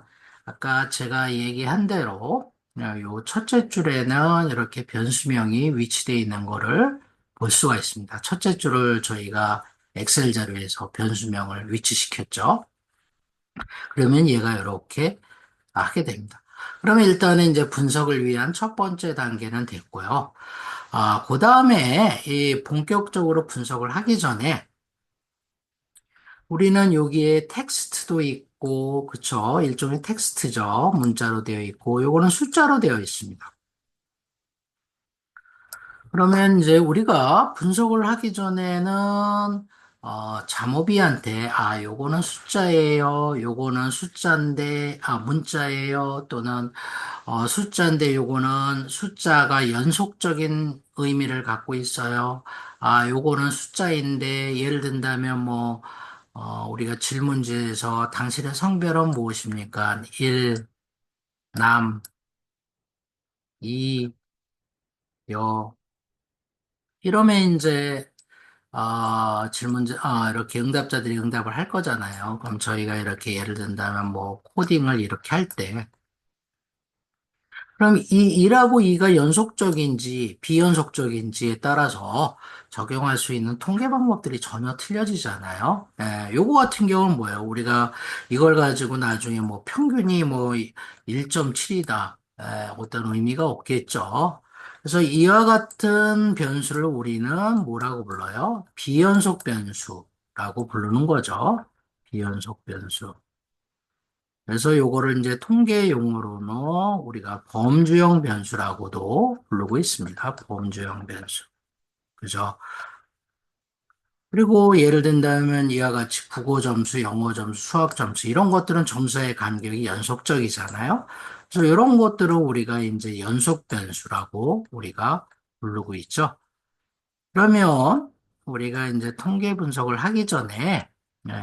아까 제가 얘기한 대로 요 첫째 줄에는 이렇게 변수명이 위치되어 있는 거를 볼 수가 있습니다. 첫째 줄을 저희가 엑셀 자료에서 변수명을 위치시켰죠. 그러면 얘가 이렇게 하게 됩니다. 그러면 일단은 이제 분석을 위한 첫 번째 단계는 됐고요. 그 다음에 이 본격적으로 분석을 하기 전에 우리는 여기에 텍스트도 있고, 그쵸? 일종의 텍스트죠. 문자로 되어 있고, 요거는 숫자로 되어 있습니다. 그러면 이제 우리가 분석을 하기 전에는 잠오비한테 요거는 숫자예요. 요거는 숫자인데 문자예요. 또는 숫자인데 요거는 숫자가 연속적인 의미를 갖고 있어요. 요거는 숫자인데 예를 든다면 뭐 우리가 질문지에서 당신의 성별은 무엇입니까? 1, 남, 2, 여 이러면 이제 이렇게 응답자들이 응답을 할 거잖아요. 그럼 저희가 이렇게 예를 든다면 뭐 코딩을 이렇게 할 때, 그럼 이 1하고 2가 연속적인지 비연속적인지에 따라서 적용할 수 있는 통계 방법들이 전혀 틀려지잖아요. 요거 같은 경우는 뭐예요? 우리가 이걸 가지고 나중에 뭐 평균이 뭐 1.7이다. 어떤 의미가 없겠죠. 그래서 이와 같은 변수를 우리는 뭐라고 불러요? 비연속 변수라고 부르는 거죠. 비연속 변수. 그래서 요거를 이제 통계 용어로는 우리가 범주형 변수라고도 부르고 있습니다. 범주형 변수. 그죠? 그리고 예를 든다면 이와 같이 국어 점수, 영어 점수, 수학 점수 이런 것들은 점수의 간격이 연속적이잖아요. 그래서 이런 것들을 우리가 이제 연속 변수라고 우리가 부르고 있죠. 그러면 우리가 이제 통계 분석을 하기 전에 에,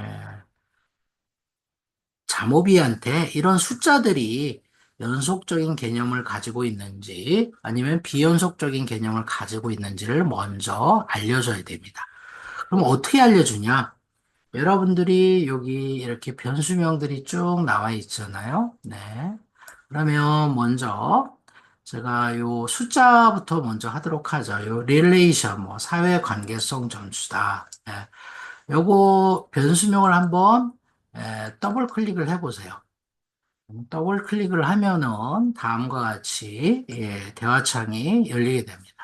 자모비한테 이런 숫자들이 연속적인 개념을 가지고 있는지 아니면 비연속적인 개념을 가지고 있는지를 먼저 알려줘야 됩니다. 그럼 어떻게 알려주냐? 여러분들이 여기 이렇게 변수명들이 쭉 나와 있잖아요. 네. 그러면 먼저 제가 요 숫자부터 먼저 하도록 하죠. 요 릴레이션, 뭐 사회 관계성 점수다. 요거 변수명을 한번 더블 클릭을 해보세요. 더블 클릭을 하면은 다음과 같이 대화창이 열리게 됩니다.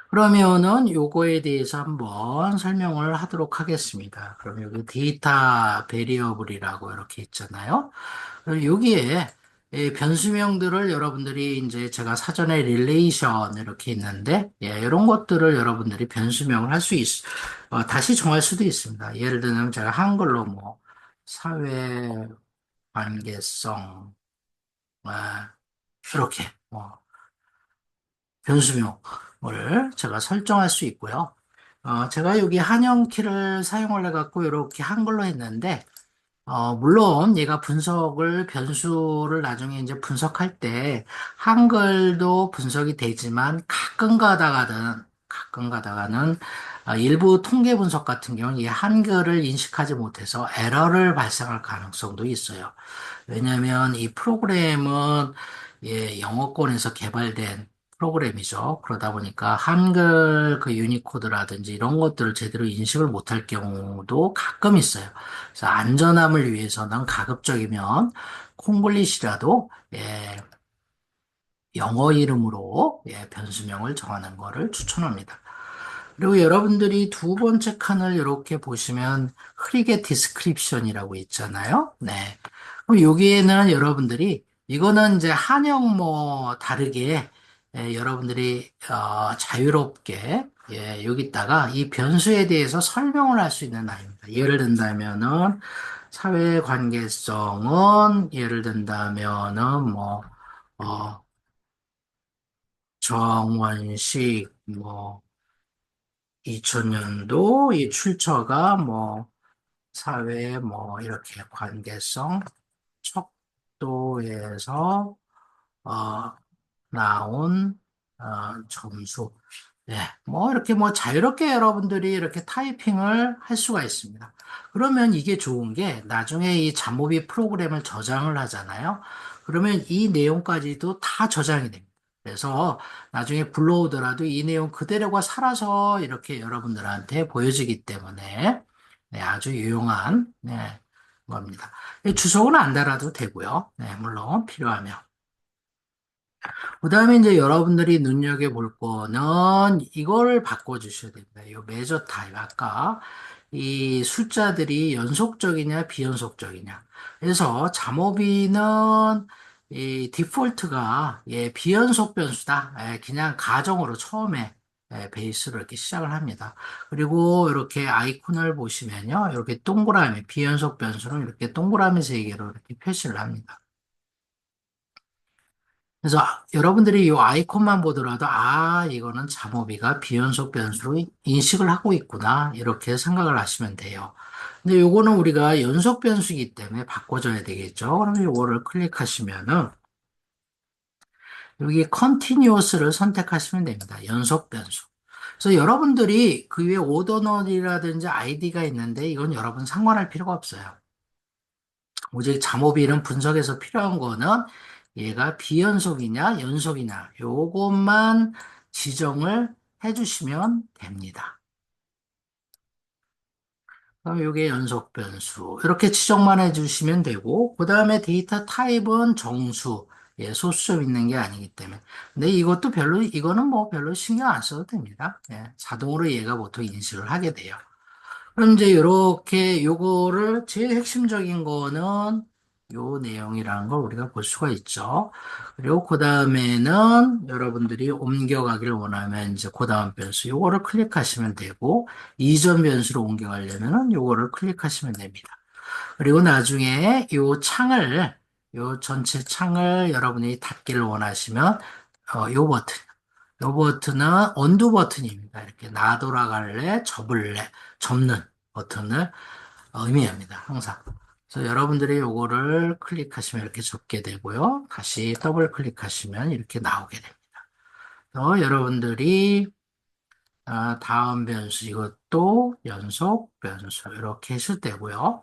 그러면은 요거에 대해서 한번 설명을 하도록 하겠습니다. 그럼 여기 데이터 베리어블이라고 이렇게 있잖아요. 그럼 여기에 이 변수명들을 여러분들이 이제 제가 사전에 릴레이션 이렇게 있는데 이런 것들을 여러분들이 변수명을 할 수 다시 정할 수도 있습니다. 예를 들면 제가 한글로 뭐 사회 관계성 이렇게 뭐 변수명을 제가 설정할 수 있고요. 제가 여기 한영키를 사용을 해갖고 이렇게 한글로 했는데 물론 얘가 변수를 나중에 이제 분석할 때 한글도 분석이 되지만 가끔 가다가는 일부 통계 분석 같은 경우는 이 한글을 인식하지 못해서 에러를 발생할 가능성도 있어요. 왜냐하면 이 프로그램은 영어권에서 개발된 프로그램이죠. 그러다 보니까 한글 그 유니코드라든지 이런 것들을 제대로 인식을 못할 경우도 가끔 있어요. 그래서 안전함을 위해서는 가급적이면 콩글리시라도 영어 이름으로 변수명을 정하는 것을 추천합니다. 그리고 여러분들이 두 번째 칸을 이렇게 보시면 흐리게 디스크립션이라고 있잖아요. 네. 그럼 여기에는 여러분들이 이거는 이제 한영 뭐 다르게 여러분들이 자유롭게 여기다가 이 변수에 대해서 설명을 할 수 있는 아이입니다. 예를 든다면은 사회 관계성은 예를 든다면은 뭐 어, 정원식 뭐 2000년도 이 출처가 뭐 사회 뭐 이렇게 관계성 척도에서 어, 나온 점수. 예, 뭐 이렇게 뭐 자유롭게 여러분들이 이렇게 타이핑을 할 수가 있습니다. 그러면 이게 좋은 게 나중에 이 잡모비 프로그램을 저장을 하잖아요. 그러면 이 내용까지도 다 저장이 됩니다. 그래서 나중에 불러오더라도 이 내용 그대로가 살아서 이렇게 여러분들한테 보여지기 때문에 네, 아주 유용한 겁니다. 주석은 안 달아도 되고요. 네, 물론 필요하면. 그 다음에 이제 여러분들이 눈여겨볼 거는 이거를 바꿔주셔야 됩니다. 이 메저 타입. 아까 이 숫자들이 연속적이냐, 비연속적이냐. 그래서 잠오비는 이 디폴트가 비연속 변수다. 그냥 가정으로 처음에 베이스로 이렇게 시작을 합니다. 그리고 이렇게 아이콘을 보시면요. 이렇게 동그라미, 비연속 변수는 이렇게 동그라미 세 개로 이렇게 표시를 합니다. 그래서 여러분들이 이 아이콘만 보더라도 이거는 잠오비가 비연속 변수로 인식을 하고 있구나 이렇게 생각을 하시면 돼요. 근데 요거는 우리가 연속 변수이기 때문에 바꿔줘야 되겠죠. 그럼 요거를 클릭하시면은 여기 continuous를 선택하시면 됩니다. 연속 변수. 그래서 여러분들이 그 위에 오더널이라든지 아이디가 있는데 이건 여러분 상관할 필요가 없어요. 오직 잠오비는 분석에서 필요한 거는 얘가 비연속이냐 연속이냐 요것만 지정을 해주시면 됩니다. 그럼 요게 연속 변수 이렇게 지정만 해주시면 되고 그 다음에 데이터 타입은 정수 소수점 있는 게 아니기 때문에 근데 이거는 뭐 별로 신경 안 써도 됩니다. 자동으로 얘가 보통 인식을 하게 돼요. 그럼 이제 이렇게 요거를 제일 핵심적인 거는 요 내용이라는 걸 우리가 볼 수가 있죠. 그리고 그 다음에는 여러분들이 옮겨가기를 원하면 이제 그 다음 변수 요거를 클릭하시면 되고 이전 변수로 옮겨가려면은 요거를 클릭하시면 됩니다. 그리고 나중에 요 전체 창을 여러분이 닫기를 원하시면 요 버튼은 언두 버튼입니다. 이렇게 나 돌아갈래, 접는 버튼을 의미합니다. 항상. 그래서 여러분들이 요거를 클릭하시면 이렇게 접게 되고요. 다시 더블 클릭하시면 이렇게 나오게 됩니다. 그래서 여러분들이 다음 변수 이것도 연속 변수 이렇게 했을 때고요.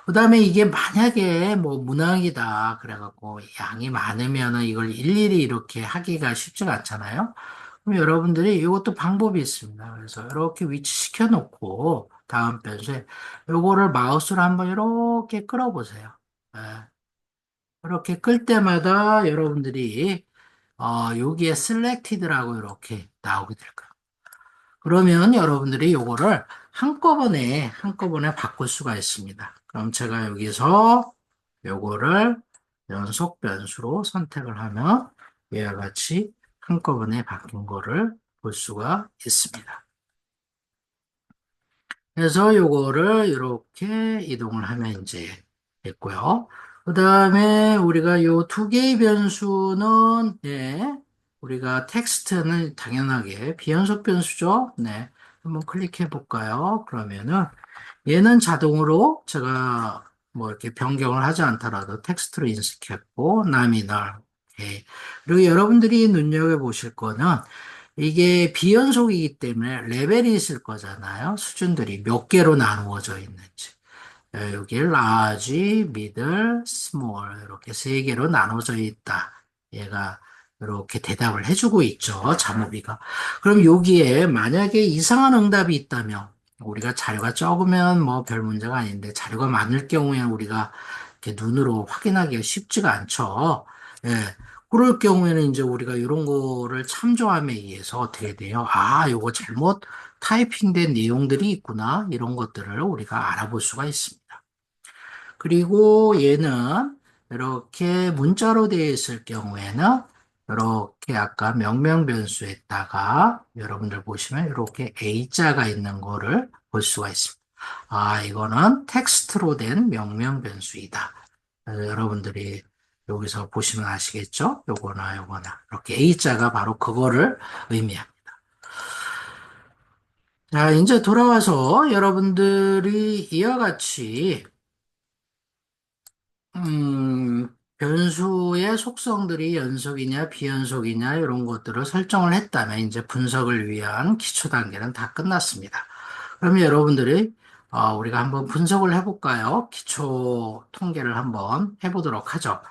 그 다음에 이게 만약에 뭐 문항이다 그래갖고 양이 많으면은 이걸 일일이 이렇게 하기가 쉽지가 않잖아요. 그럼 여러분들이 이것도 방법이 있습니다. 그래서 이렇게 위치시켜 놓고 다음 변수에 요거를 마우스로 한번 이렇게 끌어보세요. 예, 이렇게 끌 때마다 여러분들이 여기에 selected라고 이렇게 나오게 될 거예요. 그러면 여러분들이 요거를 한꺼번에 바꿀 수가 있습니다. 그럼 제가 여기서 요거를 연속 변수로 선택을 하면 이와 같이 한꺼번에 바뀐 거를 볼 수가 있습니다. 그래서 요거를 이렇게 이동을 하면 이제 됐고요. 그 다음에 우리가 요 두 개의 변수는, 우리가 텍스트는 당연하게 비연속 변수죠. 네. 한번 클릭해 볼까요? 그러면은 얘는 자동으로 제가 뭐 이렇게 변경을 하지 않더라도 텍스트로 인식했고, 나미널. 오케이. 그리고 여러분들이 눈여겨보실 거는 이게 비연속이기 때문에 레벨이 있을 거잖아요. 수준들이 몇 개로 나누어져 있는지. 여기 large, middle, small 이렇게 세 개로 나눠져 있다. 얘가 이렇게 대답을 해주고 있죠. 자모비가. 그럼 여기에 만약에 이상한 응답이 있다면 우리가 자료가 적으면 뭐 별 문제가 아닌데 자료가 많을 경우에 우리가 이렇게 눈으로 확인하기가 쉽지가 않죠. 예. 그럴 경우에는 이제 우리가 이런 거를 참조함에 의해서 어떻게 돼요? 아, 요거 잘못 타이핑된 내용들이 있구나. 이런 것들을 우리가 알아볼 수가 있습니다. 그리고 얘는 이렇게 문자로 되어 있을 경우에는 이렇게 아까 명명 변수에다가 여러분들 보시면 이렇게 A자가 있는 거를 볼 수가 있습니다. 아, 이거는 텍스트로 된 명명 변수이다. 그래서 여러분들이 여기서 보시면 아시겠죠? 요거나 요거나. 이렇게 A자가 바로 그거를 의미합니다. 자, 이제 돌아와서 여러분들이 이와 같이 변수의 속성들이 연속이냐, 비연속이냐, 이런 것들을 설정을 했다면, 이제 분석을 위한 기초 단계는 다 끝났습니다. 그러면 여러분들이, 우리가 한번 분석을 해볼까요? 기초 통계를 한번 해보도록 하죠.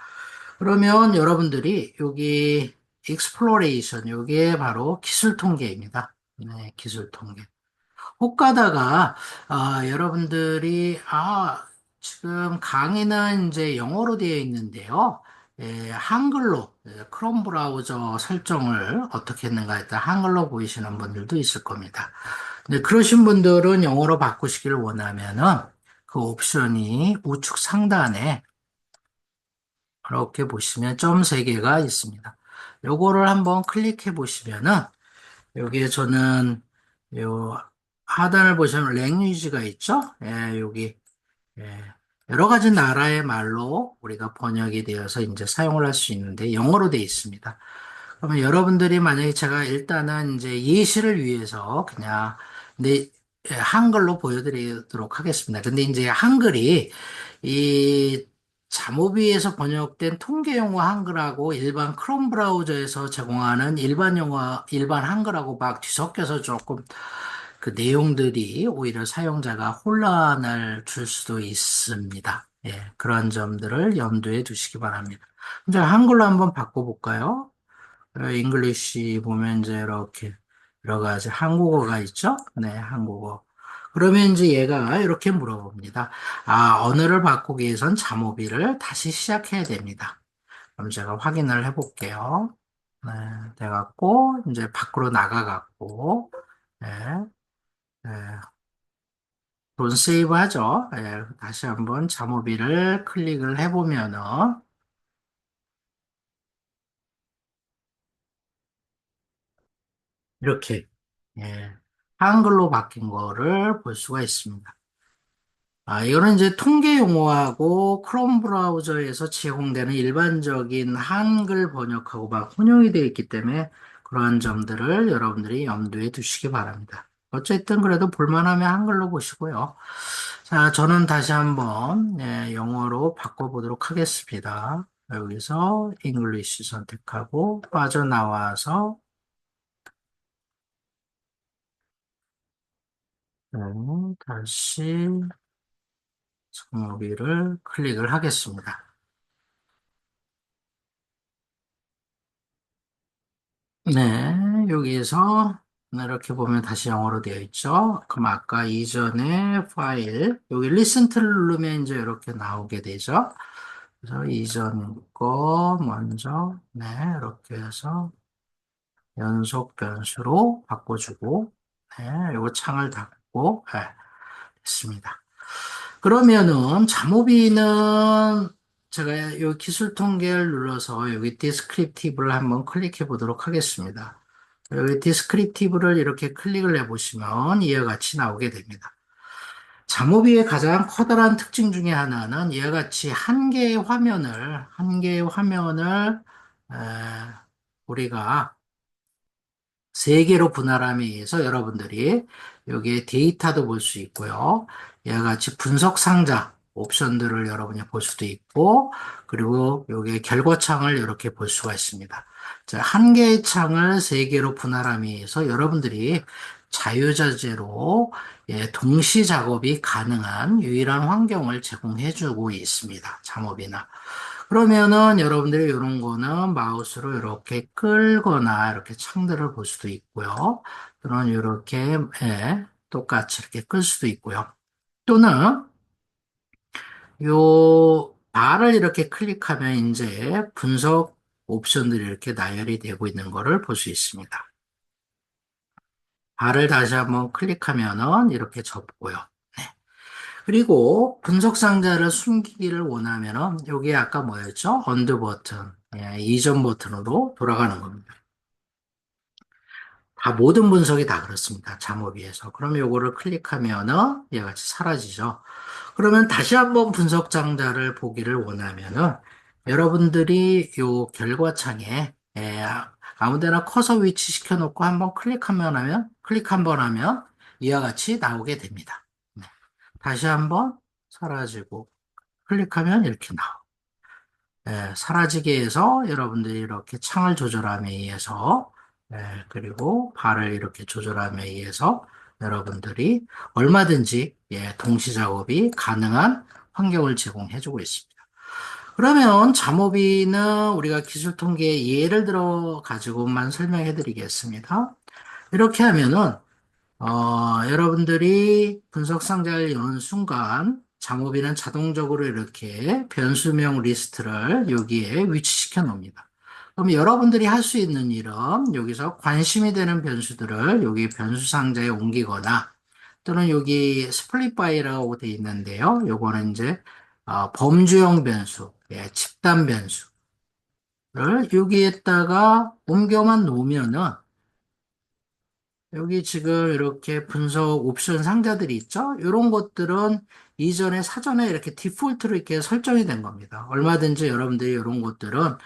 그러면 여러분들이 여기 exploration, 이게 바로 기술 통계입니다. 네, 기술 통계. 혹 가다가 여러분들이 지금 강의는 이제 영어로 되어 있는데요. 한글로 크롬 브라우저 설정을 어떻게 했는가 했다 한글로 보이시는 분들도 있을 겁니다. 근데 그러신 분들은 영어로 바꾸시길 원하면은 그 옵션이 우측 상단에 이렇게 보시면 점 3개가 있습니다. 요거를 한번 클릭해 보시면은 여기에 저는 요 하단을 보시면 랭귀지가 있죠? 여기 예, 여러 가지 나라의 말로 우리가 번역이 되어서 이제 사용을 할 수 있는데 영어로 되어 있습니다. 그러면 여러분들이 만약에 제가 일단은 이제 예시를 위해서 그냥 내 한글로 보여드리도록 하겠습니다. 근데 이제 한글이 이 자모비에서 번역된 통계 용어 한글하고 일반 크롬 브라우저에서 제공하는 일반 영어, 일반 한글하고 막 뒤섞여서 조금 그 내용들이 오히려 사용자가 혼란을 줄 수도 있습니다. 예, 그런 점들을 염두에 두시기 바랍니다. 이제 한글로 한번 바꿔볼까요? 잉글리시 보면 이제 이렇게 여러 가지 한국어가 있죠? 네, 한국어. 그러면 이제 얘가 이렇게 물어봅니다. 언어를 바꾸기 위해선 잠오비를 다시 시작해야 됩니다. 그럼 제가 확인을 해볼게요. 네, 돼갖고, 이제 밖으로 나가갖고, 네, 네, 돈 세이브 하죠. 네, 다시 한번 잠오비를 클릭을 해보면은, 이렇게, 예, 한글로 바뀐 거를 볼 수가 있습니다. 이거는 이제 통계 용어하고 크롬 브라우저에서 제공되는 일반적인 한글 번역하고 막 혼용이 되어 있기 때문에 그러한 점들을 여러분들이 염두에 두시기 바랍니다. 어쨌든 그래도 볼만하면 한글로 보시고요. 자, 저는 다시 한번 영어로 바꿔보도록 하겠습니다. 여기서 English 선택하고 빠져나와서 다시 성우비를 클릭을 하겠습니다. 네, 여기에서 이렇게 보면 다시 영어로 되어 있죠. 그럼 아까 이전에 파일, 여기 리센트를 누르면 이제 이렇게 나오게 되죠. 그래서 이전 거 먼저, 이렇게 해서 연속 변수로 바꿔주고, 요거 창을 닫고, 됐습니다. 그러면은 잠오비는 제가 요 기술 통계를 눌러서 여기 디스크립티브를 한번 클릭해 보도록 하겠습니다. 여기 디스크립티브를 이렇게 클릭을 해보시면 이와 같이 나오게 됩니다. 잠오비의 가장 커다란 특징 중에 하나는 이와 같이 한 개의 화면을 에, 우리가 세 개로 분할함에 의해서 여러분들이 여기에 데이터도 볼 수 있고요. 이와 같이 분석 상자 옵션들을 여러분이 볼 수도 있고, 그리고 여기에 결과창을 이렇게 볼 수가 있습니다. 자, 한 개의 창을 세 개로 분할함에 의해서 여러분들이 자유자재로 동시 작업이 가능한 유일한 환경을 제공해주고 있습니다. 잠업이나. 그러면은 여러분들이 이런 거는 마우스로 이렇게 끌거나 이렇게 창들을 볼 수도 있고요. 또는 이렇게 똑같이 이렇게 끌 수도 있고요. 또는 요 바를 이렇게 클릭하면 이제 분석 옵션들이 이렇게 나열이 되고 있는 거를 볼 수 있습니다. 바를 다시 한번 클릭하면은 이렇게 접고요. 네. 그리고 분석 상자를 숨기기를 원하면은 여기 아까 뭐였죠? 언더 버튼, 이전 버튼으로 돌아가는 겁니다. 다 모든 분석이 다 그렇습니다. 잠오비에서. 그러면 요거를 클릭하면은 얘가 같이 사라지죠. 그러면 다시 한번 분석 상자를 보기를 원하면은 여러분들이 요 결과창에 아무데나 커서 위치 시켜놓고 한번 클릭 한번 하면 이와 같이 나오게 됩니다. 네. 다시 한번 사라지고 클릭하면 이렇게 나와요. 사라지게 해서 여러분들이 이렇게 창을 조절함에 의해서 그리고 발을 이렇게 조절함에 의해서 여러분들이 얼마든지 동시 작업이 가능한 환경을 제공해주고 있습니다. 그러면 잠오비는 우리가 기술 통계 예를 들어 가지고만 설명해 드리겠습니다. 이렇게 하면은 여러분들이 분석 상자를 여는 순간 잠오비는 자동적으로 이렇게 변수명 리스트를 여기에 위치시켜 놓습니다. 그럼 여러분들이 할 수 있는 일은 여기서 관심이 되는 변수들을 여기 변수 상자에 옮기거나 또는 여기 스플릿 바이라고 되어 있는데요. 요거는 이제 범주형 변수, 집단 변수를 여기에다가 옮겨만 놓으면은 여기 지금 이렇게 분석 옵션 상자들이 있죠? 이런 것들은 이전에 사전에 이렇게 디폴트로 이렇게 설정이 된 겁니다. 얼마든지 여러분들이 이런 것들은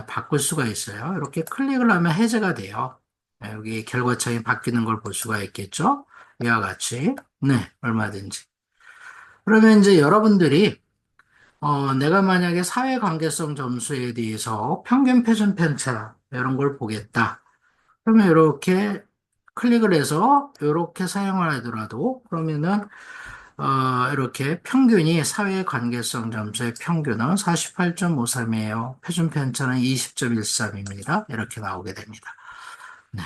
바꿀 수가 있어요. 이렇게 클릭을 하면 해제가 돼요. 여기 결과창이 바뀌는 걸 볼 수가 있겠죠? 이와 같이. 네, 얼마든지. 그러면 이제 여러분들이 내가 만약에 사회관계성 점수에 대해서 평균 표준 편차 이런 걸 보겠다. 그러면 이렇게 클릭을 해서 이렇게 사용을 하더라도 그러면은 이렇게 평균이 사회 관계성 점수의 평균은 48.53이에요. 표준 편차는 20.13입니다. 이렇게 나오게 됩니다. 네.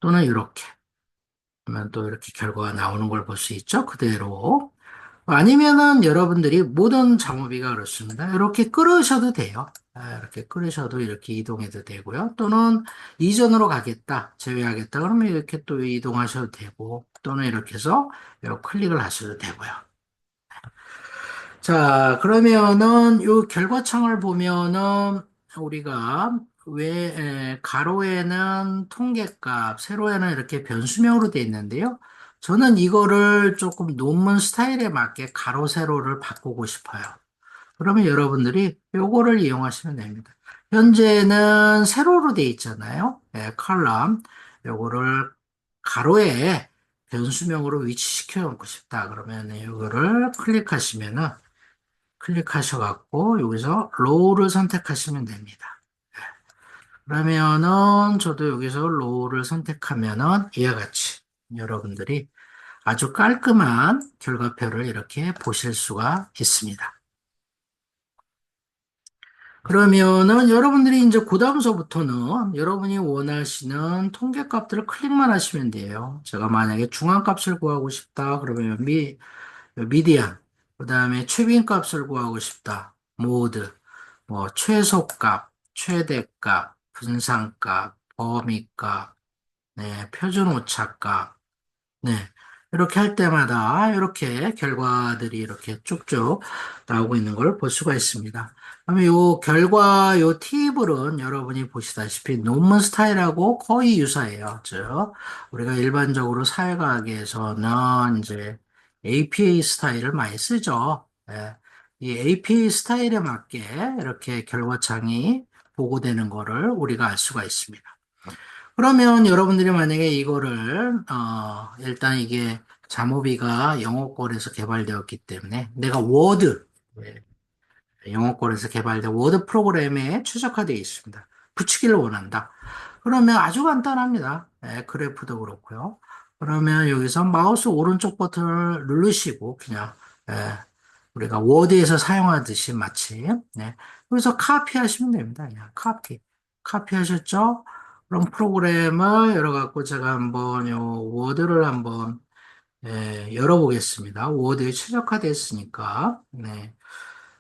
또는 이렇게 그러면 또 이렇게 결과가 나오는 걸 볼 수 있죠. 그대로. 아니면은 여러분들이 모든 작업비가 그렇습니다. 이렇게 끌으셔도 돼요. 이렇게 끌으셔도 이렇게 이동해도 되고요. 또는 이전으로 가겠다, 제외하겠다. 그러면 이렇게 또 이동하셔도 되고, 또는 이렇게 해서 이렇게 클릭을 하셔도 되고요. 자, 그러면은 요 결과창을 보면은 우리가 가로에는 통계값, 세로에는 이렇게 변수명으로 되어 있는데요. 저는 이거를 조금 논문 스타일에 맞게 가로, 세로를 바꾸고 싶어요. 그러면 여러분들이 요거를 이용하시면 됩니다. 현재는 세로로 되어 있잖아요. 컬럼. 요거를 가로에 변수명으로 위치시켜 놓고 싶다. 그러면 이거를 클릭하셔갖고 여기서 로우를 선택하시면 됩니다. 그러면은 저도 여기서 로우를 선택하면은 이와 같이 여러분들이 아주 깔끔한 결과표를 이렇게 보실 수가 있습니다. 그러면은 여러분들이 이제 그다음서부터는 여러분이 원하시는 통계값들을 클릭만 하시면 돼요. 제가 만약에 중앙값을 구하고 싶다. 그러면 미디안, 그 다음에 최빈값을 구하고 싶다. 모드, 뭐 최소값, 최대값, 분산값, 범위값, 네, 표준 오차값. 네. 이렇게 할 때마다 이렇게 결과들이 이렇게 쭉쭉 나오고 있는 걸 볼 수가 있습니다. 그러면 요 결과, 요 테이블은 여러분이 보시다시피 논문 스타일하고 거의 유사해요. 즉, 우리가 일반적으로 사회과학에서는 이제 APA 스타일을 많이 쓰죠. 예. 이 APA 스타일에 맞게 이렇게 결과창이 보고되는 거를 우리가 알 수가 있습니다. 그러면 여러분들이 만약에 이거를, 일단 이게 자모비가 영어권에서 개발되었기 때문에 내가 워드, 예, 영어권에서 개발된 워드 프로그램에 최적화되어 있습니다. 붙이기를 원한다. 그러면 아주 간단합니다. 예, 그래프도 그렇고요. 그러면 여기서 마우스 오른쪽 버튼을 누르시고 그냥, 예, 우리가 워드에서 사용하듯이 마치, 네, 여기서 카피하시면 됩니다. 그냥 카피. 카피하셨죠? 그럼 프로그램을 열어갖고 제가 한번 요 워드를 한번 열어보겠습니다. 워드에 최적화됐으니까. 네.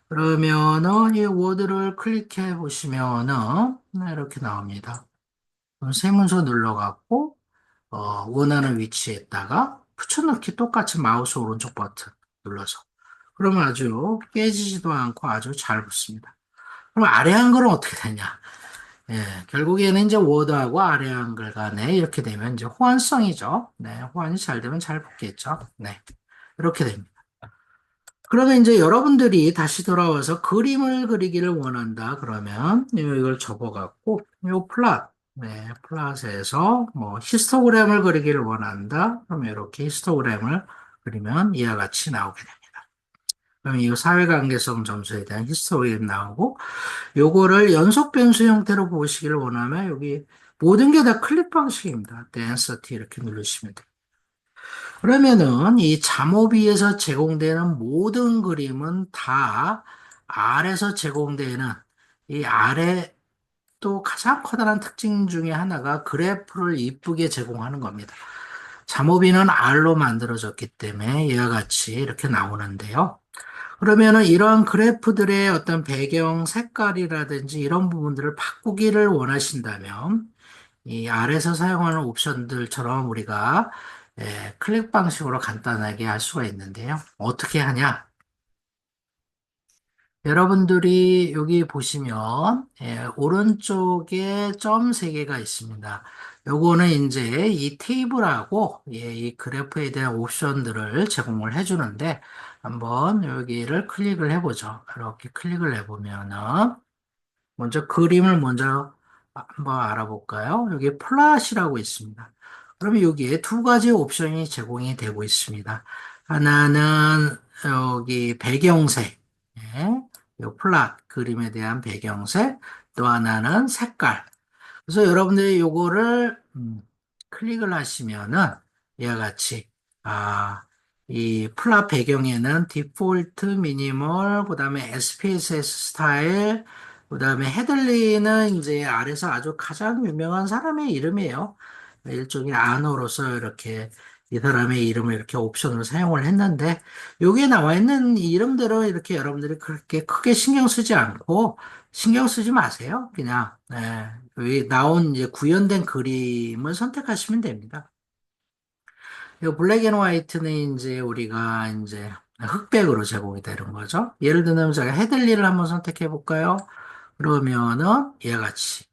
그러면은 이 워드를 클릭해 보시면은 네, 이렇게 나옵니다. 그럼 세 문서 눌러갖고 원하는 위치에다가 붙여넣기 똑같이 마우스 오른쪽 버튼 눌러서 그러면 아주 깨지지도 않고 아주 잘 붙습니다. 그럼 아래 한글은 어떻게 되냐? 예, 결국에는 이제 워드하고 아래 한글 간에 이렇게 되면 이제 호환성이죠. 네, 호환이 잘 되면 잘 붙겠죠. 네, 이렇게 됩니다. 그러면 이제 여러분들이 다시 돌아와서 그림을 그리기를 원한다. 그러면 이걸 접어갖고 요 플랫, 네, 플랫에서 뭐 히스토그램을 그리기를 원한다. 그러면 이렇게 히스토그램을 그리면 이와 같이 나오게 됩니다. 그럼 이 사회관계성 점수에 대한 히스토그램 나오고 요거를 연속 변수 형태로 보시기를 원하면 여기 모든 게 다 클릭 방식입니다. density 이렇게 누르시면 돼요. 그러면은 이 잠오비에서 제공되는 모든 그림은 다 R에서 제공되는 이 R의 또 가장 커다란 특징 중에 하나가 그래프를 이쁘게 제공하는 겁니다. 잠오비는 R로 만들어졌기 때문에 이와 같이 이렇게 나오는데요. 그러면은 이러한 그래프들의 어떤 배경 색깔이라든지 이런 부분들을 바꾸기를 원하신다면 이 아래서 사용하는 옵션들처럼 우리가 클릭 방식으로 간단하게 할 수가 있는데요. 어떻게 하냐? 여러분들이 여기 보시면 오른쪽에 점 3개가 있습니다. 요거는 이제 이 테이블하고 이 그래프에 대한 옵션들을 제공을 해주는데 한번 여기를 클릭을 해보죠. 이렇게 클릭을 해보면은 먼저 그림을 먼저 한번 알아볼까요? 여기 플랫이라고 있습니다. 그러면 여기에 두 가지 옵션이 제공이 되고 있습니다. 하나는 여기 배경색, 예, 요 플랫 그림에 대한 배경색, 또 하나는 색깔. 그래서 여러분들이 요거를 클릭을 하시면은 이와 같이 이 플랫 배경에는 디폴트 미니멀 그다음에 SPSS 스타일 그다음에 헤들리는 이제 아래서 아주 가장 유명한 사람의 이름이에요. 일종의 안어로서 이렇게 이 사람의 이름을 이렇게 옵션으로 사용을 했는데 여기에 나와 있는 이 이름들은 이렇게 여러분들이 그렇게 크게 신경 쓰지 않고 신경 쓰지 마세요. 그냥 여기 나온 이제 구현된 그림을 선택하시면 됩니다. 이 블랙 앤 화이트는 이제 우리가 이제 흑백으로 제공이 되는 거죠. 예를 들면 제가 헤들리를 한번 선택해 볼까요? 그러면은 이와 같이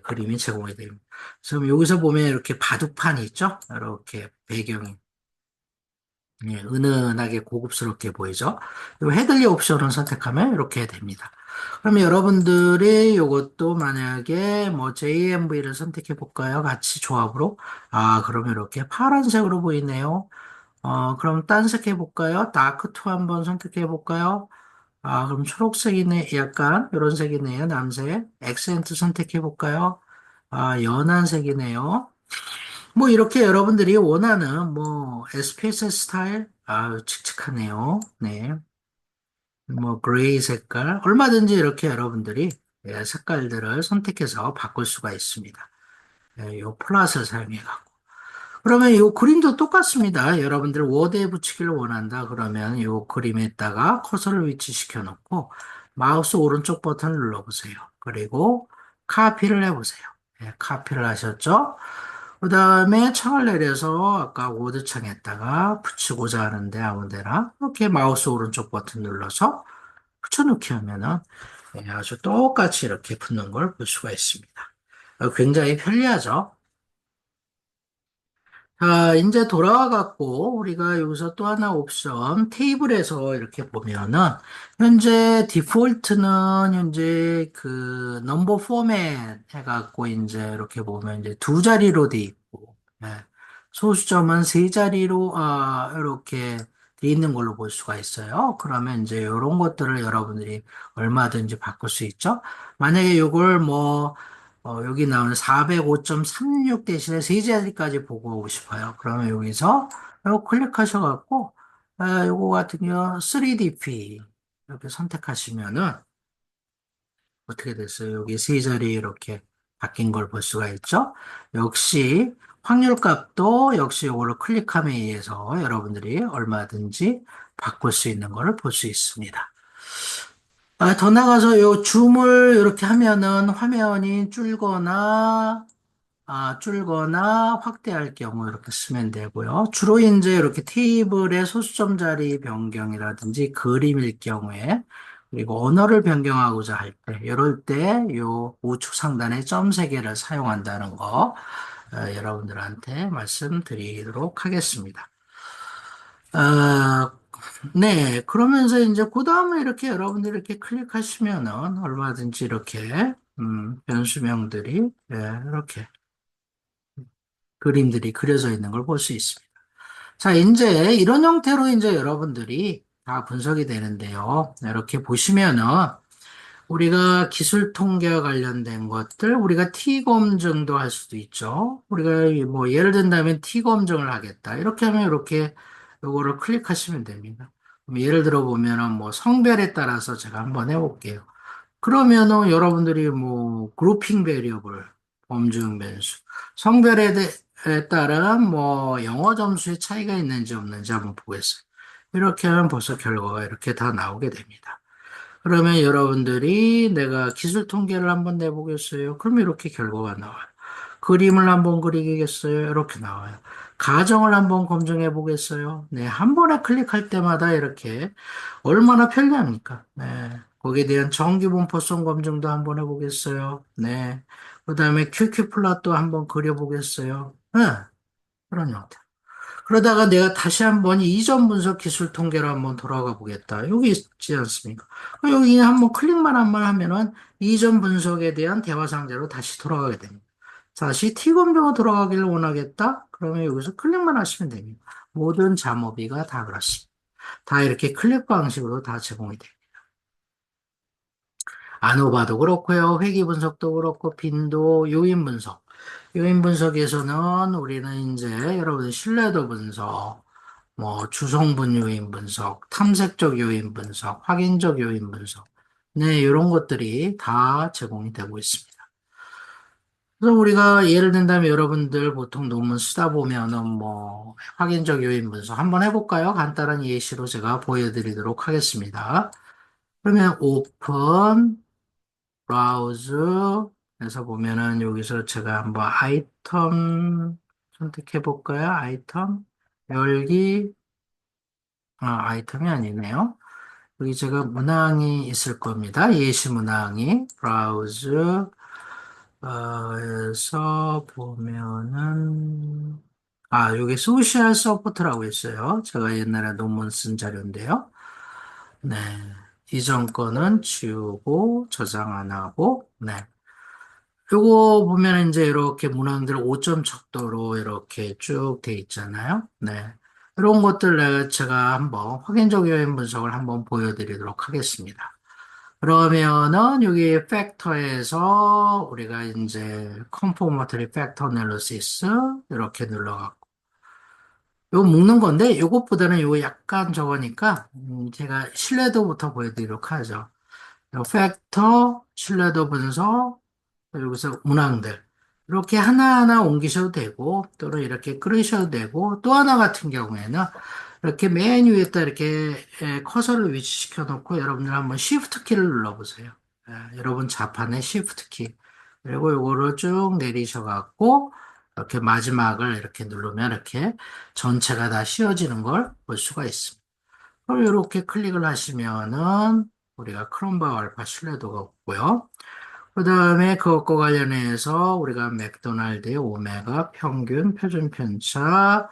그림이 제공이 됩니다. 지금 여기서 보면 이렇게 바둑판이 있죠? 이렇게 배경이 은은하게 고급스럽게 보이죠? 이 헤들리 옵션을 선택하면 이렇게 됩니다. 그러면 여러분들이 이것도 만약에 뭐 JMV를 선택해 볼까요? 같이 조합으로. 그러면 이렇게 파란색으로 보이네요. 그럼 딴색 해볼까요? 다크2 한번 선택해 볼까요? 그럼 초록색이네. 약간 이런 색이네요. 남색. 액센트 선택해 볼까요? 연한 색이네요. 뭐 이렇게 여러분들이 원하는 뭐 SPSS 스타일 칙칙하네요. 네. 뭐 그레이 색깔 얼마든지 이렇게 여러분들이 색깔들을 선택해서 바꿀 수가 있습니다. 요 플러스를 사용해 갖고 그러면 이 그림도 똑같습니다. 여러분들 워드에 붙이기를 원한다 그러면 이 그림에다가 커서를 위치시켜 놓고 마우스 오른쪽 버튼을 눌러보세요. 그리고 카피를 해보세요. 카피를 하셨죠? 그 다음에 창을 내려서 아까 워드창에다가 붙이고자 하는데 아무 데나 이렇게 마우스 오른쪽 버튼 눌러서 붙여넣기 하면은 아주 똑같이 이렇게 붙는 걸 볼 수가 있습니다. 굉장히 편리하죠? 자, 이제 돌아와 갖고 우리가 여기서 또 하나 옵션 테이블에서 이렇게 보면은 현재 디폴트는 현재 그 넘버 포맷 해갖고 이제 이렇게 보면 이제 두 자리로 돼 있고 예. 소수점은 세 자리로 이렇게 돼 있는 걸로 볼 수가 있어요. 그러면 이제 이런 것들을 여러분들이 얼마든지 바꿀 수 있죠. 만약에 이걸 뭐 여기 나오는 405.36 대신에 세 자리까지 보고 오고 싶어요. 그러면 여기서 이거 클릭하셔갖고, 요거 같은 경우 3DP 이렇게 선택하시면은 어떻게 됐어요? 여기 세 자리 이렇게 바뀐 걸 볼 수가 있죠? 역시 확률 값도 역시 이걸로 클릭함에 의해서 여러분들이 얼마든지 바꿀 수 있는 것을 볼 수 있습니다. 더 나가서 요 줌을 이렇게 하면은 화면이 줄거나 확대할 경우 이렇게 쓰면 되고요. 주로 이제 이렇게 테이블의 소수점 자리 변경이라든지 그림일 경우에 그리고 언어를 변경하고자 할 때, 이럴 때 요 우측 상단에 점 3개를 사용한다는 거 여러분들한테 말씀드리도록 하겠습니다. 아, 네, 그러면서 이제 그 다음에 이렇게 여러분들이 이렇게 클릭하시면은 얼마든지 이렇게 변수명들이 이렇게 그림들이 그려져 있는 걸 볼 수 있습니다. 자, 이제 이런 형태로 이제 여러분들이 다 분석이 되는데요. 이렇게 보시면은 우리가 기술 통계와 관련된 것들, 우리가 T 검증도 할 수도 있죠. 우리가 뭐 예를 든다면 T 검증을 하겠다. 이렇게 하면 이렇게 요거를 클릭하시면 됩니다. 그럼 예를 들어 보면은 뭐 성별에 따라서 제가 한번 해볼게요. 그러면은 여러분들이 뭐 그룹핑 베리어블, 범중 변수, 성별에 따른 뭐 영어 점수의 차이가 있는지 없는지 한번 보겠어요. 이렇게 하면 벌써 결과가 이렇게 다 나오게 됩니다. 그러면 여러분들이 내가 기술 통계를 한번 내보겠어요. 그럼 이렇게 결과가 나와요. 그림을 한번 그리겠어요. 이렇게 나와요. 가정을 한번 검증해 보겠어요. 네, 한 번에 클릭할 때마다 이렇게 얼마나 편리합니까? 네, 거기에 대한 정기분포성 검증도 한번 해보겠어요. 네, 그 다음에 QQ 플롯도 한번 그려보겠어요. 네, 그런 형태. 그러다가 내가 다시 한번 이전 분석 기술 통계로 한번 돌아가 보겠다. 여기 있지 않습니까? 여기 한번 클릭만 한번 하면은 이전 분석에 대한 대화 상자로 다시 돌아가게 됩니다. 다시 T 검정으로 돌아가기를 원하겠다? 그러면 여기서 클릭만 하시면 됩니다. 모든 잠업이가 다 그렇습니다. 다 이렇게 클릭 방식으로 다 제공이 됩니다. 아노바도 그렇고요. 회귀 분석도 그렇고 빈도, 요인 분석. 요인 분석에서는 우리는 이제 여러분 신뢰도 분석, 뭐 주성분 요인 분석, 탐색적 요인 분석, 확인적 요인 분석. 네, 이런 것들이 다 제공이 되고 있습니다. 그래서 우리가 예를 든다면 여러분들 보통 논문 쓰다 보면은 뭐 확인적 요인 분석 한번 해볼까요? 간단한 예시로 제가 보여드리도록 하겠습니다. 그러면 오픈, 브라우즈 해서 보면은 여기서 제가 한번 아이템 선택해 볼까요? 아이템, 열기, 아이템이 아니네요. 여기 제가 문항이 있을 겁니다. 예시 문항이 브라우즈 에서 보면은 여기 소셜 서포트라고 있어요. 제가 옛날에 논문 쓴 자료인데요. 네. 이전 거는 지우고 저장 안 하고 네. 요거 보면 이제 이렇게 문항들 5점 척도로 이렇게 쭉 돼 있잖아요. 네. 이런 것들 제가 한번 확인적 요인 분석을 한번 보여드리도록 하겠습니다. 그러면은 여기 팩터에서 우리가 이제 confirmatory factor analysis 이렇게 눌러갖고 요 묶는 건데 요것보다는 요거 약간 적으니까 제가 신뢰도부터 보여드리도록 하죠. 요 팩터, 신뢰도 분석, 여기서 문항들 이렇게 하나하나 옮기셔도 되고 또는 이렇게 끌으셔도 되고 또 하나 같은 경우에는 이렇게 맨 위에다 이렇게 커서를 위치시켜 놓고 여러분들 한번 Shift 키를 눌러보세요. 여러분 자판의 Shift 키 그리고 요거를 쭉 내리셔 갖고 이렇게 마지막을 이렇게 누르면 이렇게 전체가 다 씌워지는 걸 볼 수가 있습니다. 그럼 이렇게 클릭을 하시면은 우리가 크롬바 알파 신뢰도가 없고요. 그 다음에 그것과 관련해서 우리가 맥도날드의 오메가, 평균, 표준 편차,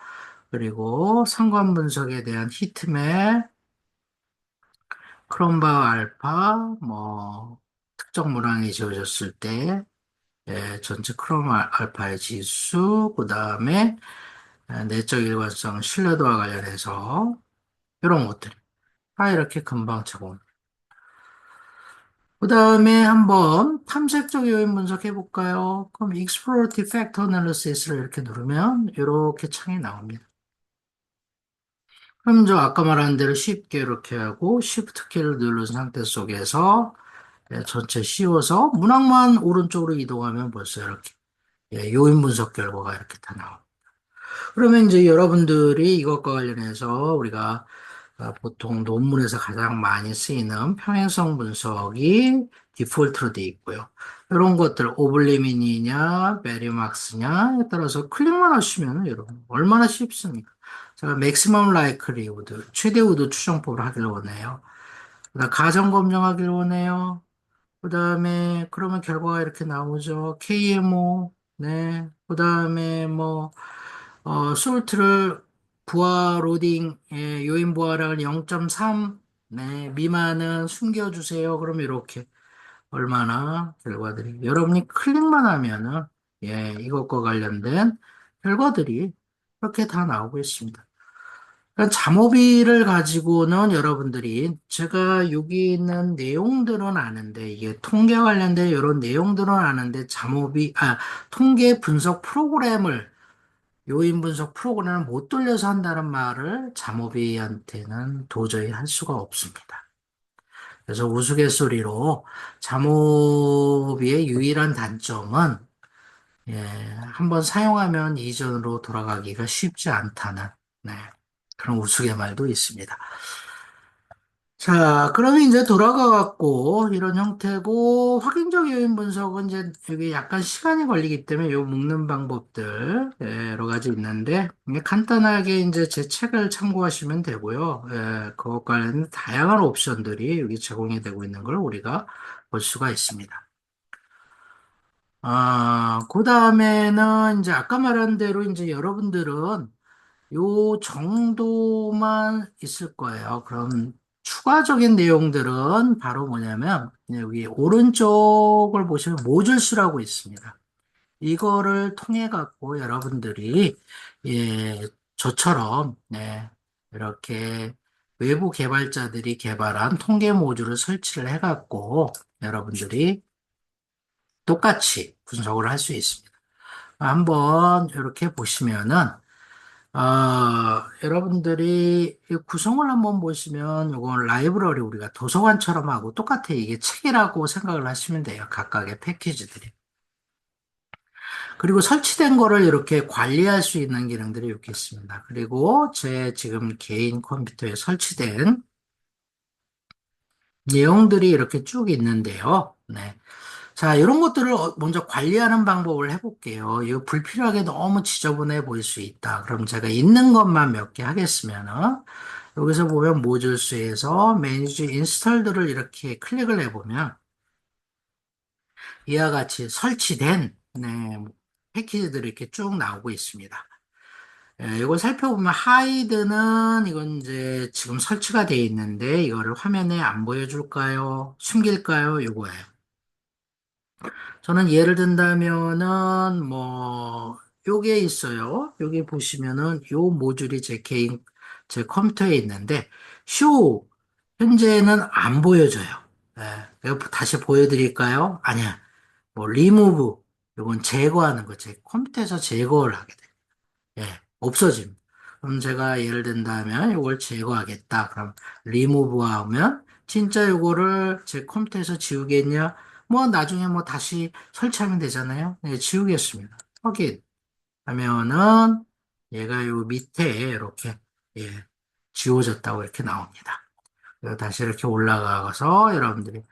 그리고 상관 분석에 대한 히트맵, 크롬바 알파, 뭐, 특정 문항이 지어졌을 때, 전체 알파의 지수, 그 다음에 내적 일관성, 신뢰도와 관련해서 이런 것들이 다 이렇게 금방 제공. 그 다음에 한번 탐색적 요인 분석해 볼까요? 그럼 Explorative Factor Analysis를 이렇게 누르면 이렇게 창이 나옵니다. 그럼 저 아까 말한 대로 쉽게 이렇게 하고 Shift 키를 누른 상태 속에서 전체 씌워서 문항만 오른쪽으로 이동하면 벌써 이렇게 요인 분석 결과가 이렇게 다 나옵니다. 그러면 이제 여러분들이 이것과 관련해서 우리가 보통 논문에서 가장 많이 쓰이는 평행성 분석이 디폴트로 되어 있고요. 이런 것들 오블리민이냐 베리막스냐에 따라서 클릭만 하시면 여러분 얼마나 쉽습니까? 제가 맥시멈 라이클리우드 최대 우도 추정법을 하길 원해요. 그다음 가정 검증하길 원해요. 그다음에 그러면 결과가 이렇게 나오죠. KMO 네. 그다음에 뭐 솔트를 부하 로딩, 요인 부하량을 0.3, 네, 미만은 숨겨주세요. 그럼 이렇게 얼마나 결과들이 여러분이 클릭만 하면은 이것과 관련된 결과들이 이렇게 다 나오고 있습니다. 그러니까 잠오비를 가지고는 여러분들이 제가 여기 있는 내용들은 아는데 이게 통계 관련된 이런 내용들은 아는데 통계 분석 프로그램을 요인 분석 프로그램을 못 돌려서 한다는 말을 잠오비한테는 도저히 할 수가 없습니다. 그래서 우스갯소리로 잠오비의 유일한 단점은 예, 한번 사용하면 이전으로 돌아가기가 쉽지 않다는 네, 그런 우스갯말도 있습니다. 자, 그러면 이제 돌아가 갖고 이런 형태고 확인적 요인 분석은 이제 여기 약간 시간이 걸리기 때문에 요 묶는 방법들 여러 가지 있는데 이게 간단하게 이제 제 책을 참고하시면 되고요. 그것 관련 다양한 옵션들이 여기 제공이 되고 있는 걸 우리가 볼 수가 있습니다. 그 다음에는 이제 아까 말한 대로 이제 여러분들은 요 정도만 있을 거예요. 그럼 추가적인 내용들은 바로 뭐냐면 여기 오른쪽을 보시면 모듈수라고 있습니다. 이거를 통해 갖고 여러분들이 저처럼 이렇게 외부 개발자들이 개발한 통계 모듈을 설치를 해 갖고 여러분들이 똑같이 분석을 할 수 있습니다. 한번 이렇게 보시면은 여러분들이 이 구성을 한번 보시면 이건 라이브러리 우리가 도서관처럼 하고 똑같아. 이게 책이라고 생각을 하시면 돼요. 각각의 패키지들이. 그리고 설치된 거를 이렇게 관리할 수 있는 기능들이 이렇게 있습니다. 그리고 제 지금 개인 컴퓨터에 설치된 내용들이 이렇게 쭉 있는데요. 네. 자, 이런 것들을 먼저 관리하는 방법을 해볼게요. 이거 불필요하게 너무 지저분해 보일 수 있다. 그럼 제가 있는 것만 몇 개 하겠으면은, 여기서 보면 모듈스에서 매니지 인스톨들을 이렇게 클릭을 해보면, 이와 같이 설치된, 패키지들이 이렇게 쭉 나오고 있습니다. 이걸 살펴보면 하이드는 이건 이제 지금 설치가 되어 있는데, 이거를 화면에 안 보여줄까요? 숨길까요? 이거예요. 저는 예를 든다면은 뭐 요게 있어요. 여기 보시면은 요 모듈이 제 컴퓨터에 있는데 쇼 현재는 안 보여져요. 이거 다시 보여드릴까요? 아니야. 뭐 리무브 이건 제거하는 거 제 컴퓨터에서 제거를 하게 돼요. 없어집니다. 그럼 제가 예를 든다면 이걸 제거하겠다. 그럼 리무브 하면 진짜 이거를 제 컴퓨터에서 지우겠냐? 뭐 나중에 뭐 다시 설치하면 되잖아요. 네, 지우겠습니다. 확인 하면은 얘가 요 밑에 이렇게 지워졌다고 이렇게 나옵니다. 그래서 다시 이렇게 올라가서 여러분들이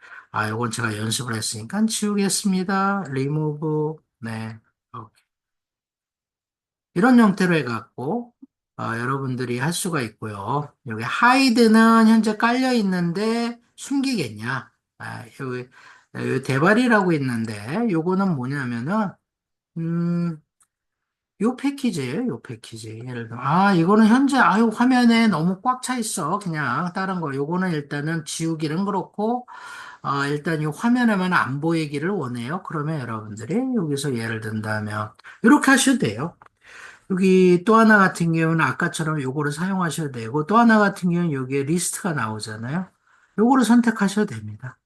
요건 제가 연습을 했으니까 지우겠습니다. 리무브 네. 오케이. 이런 형태로 해갖고 여러분들이 할 수가 있고요. 여기 하이드는 현재 깔려 있는데 숨기겠냐? 여기 대발이라고 있는데 요거는 뭐냐면은 음, 요 패키지예요, 요 패키지. 예를 들어, 이거는 현재, 화면에 너무 꽉 차 있어. 그냥, 다른 거. 요거는 일단은 지우기는 그렇고, 일단 이 화면에만 안 보이기를 원해요. 그러면 여러분들이 여기서 예를 든다면, 이렇게 하셔도 돼요. 여기 또 하나 같은 경우는 아까처럼 요거를 사용하셔도 되고, 또 하나 같은 경우는 여기에 리스트가 나오잖아요. 요거를 선택하셔도 됩니다.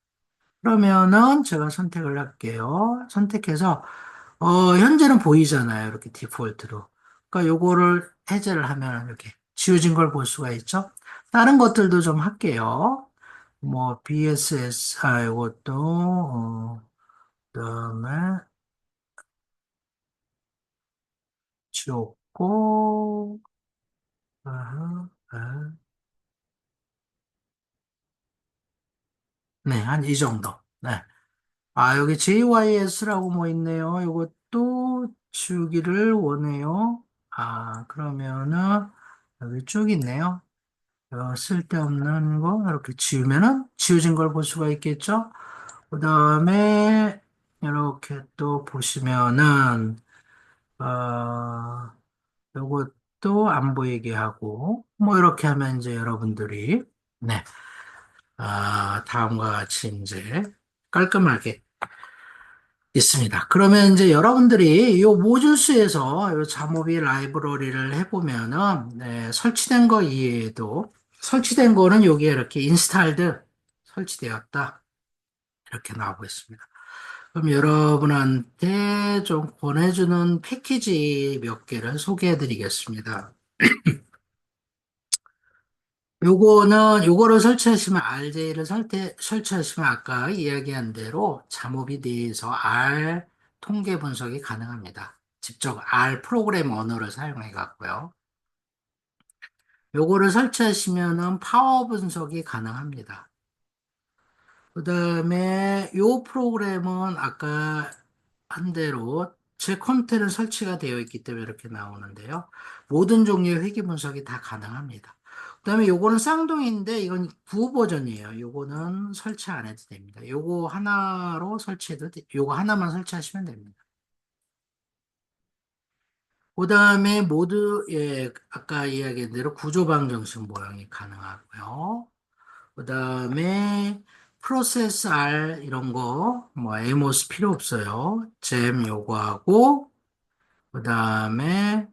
그러면은 제가 선택을 할게요. 선택해서 현재는 보이잖아요. 이렇게 디폴트로. 그러니까 요거를 해제를 하면 이렇게 지워진 걸 볼 수가 있죠. 다른 것들도 좀 할게요. 뭐, BSS, 이것도, 그다음에 지웠고, 아, 네, 한 이 정도. 네. 여기 JYS라고 뭐 있네요. 이것도 지우기를 원해요. 그러면은, 여기 쭉 있네요. 쓸데없는 거 이렇게 지우면은 지워진 걸 볼 수가 있겠죠? 그 다음에 이렇게 또 보시면은 요것도 안 보이게 하고 뭐 이렇게 하면 이제 여러분들이 네, 다음과 같이 이제 깔끔하게 있습니다. 그러면 이제 여러분들이 이 모듈스에서 이 자모비 라이브러리를 해보면은 네, 설치된 거 이외에도 설치된 거는 여기에 이렇게 인스탈드 설치되었다 이렇게 나오고 있습니다. 그럼 여러분한테 좀 권해주는 패키지 몇 개를 소개해 드리겠습니다. 요거를 설치하시면, RJ를 설치하시면 아까 이야기한 대로 잠업이 대해서 R 통계 분석이 가능합니다. 직접 R 프로그램 언어를 사용해 갖고요. 요거를 설치하시면은 파워 분석이 가능합니다. 그 다음에 요 프로그램은 아까 한 대로 제 컴퓨터는 설치가 되어 있기 때문에 이렇게 나오는데요. 모든 종류의 회귀 분석이 다 가능합니다. 그 다음에 요거는 쌍둥이인데 이건 구호 버전이에요. 요거는 설치 안 해도 됩니다. 요거 하나로 요거 하나만 설치하시면 됩니다. 그 다음에 아까 이야기한 대로 구조 방정식 모양이 가능하고요. 그 다음에 프로세스 R 이런 거, 뭐, 에모스 필요 없어요. 잼 요거하고, 그 다음에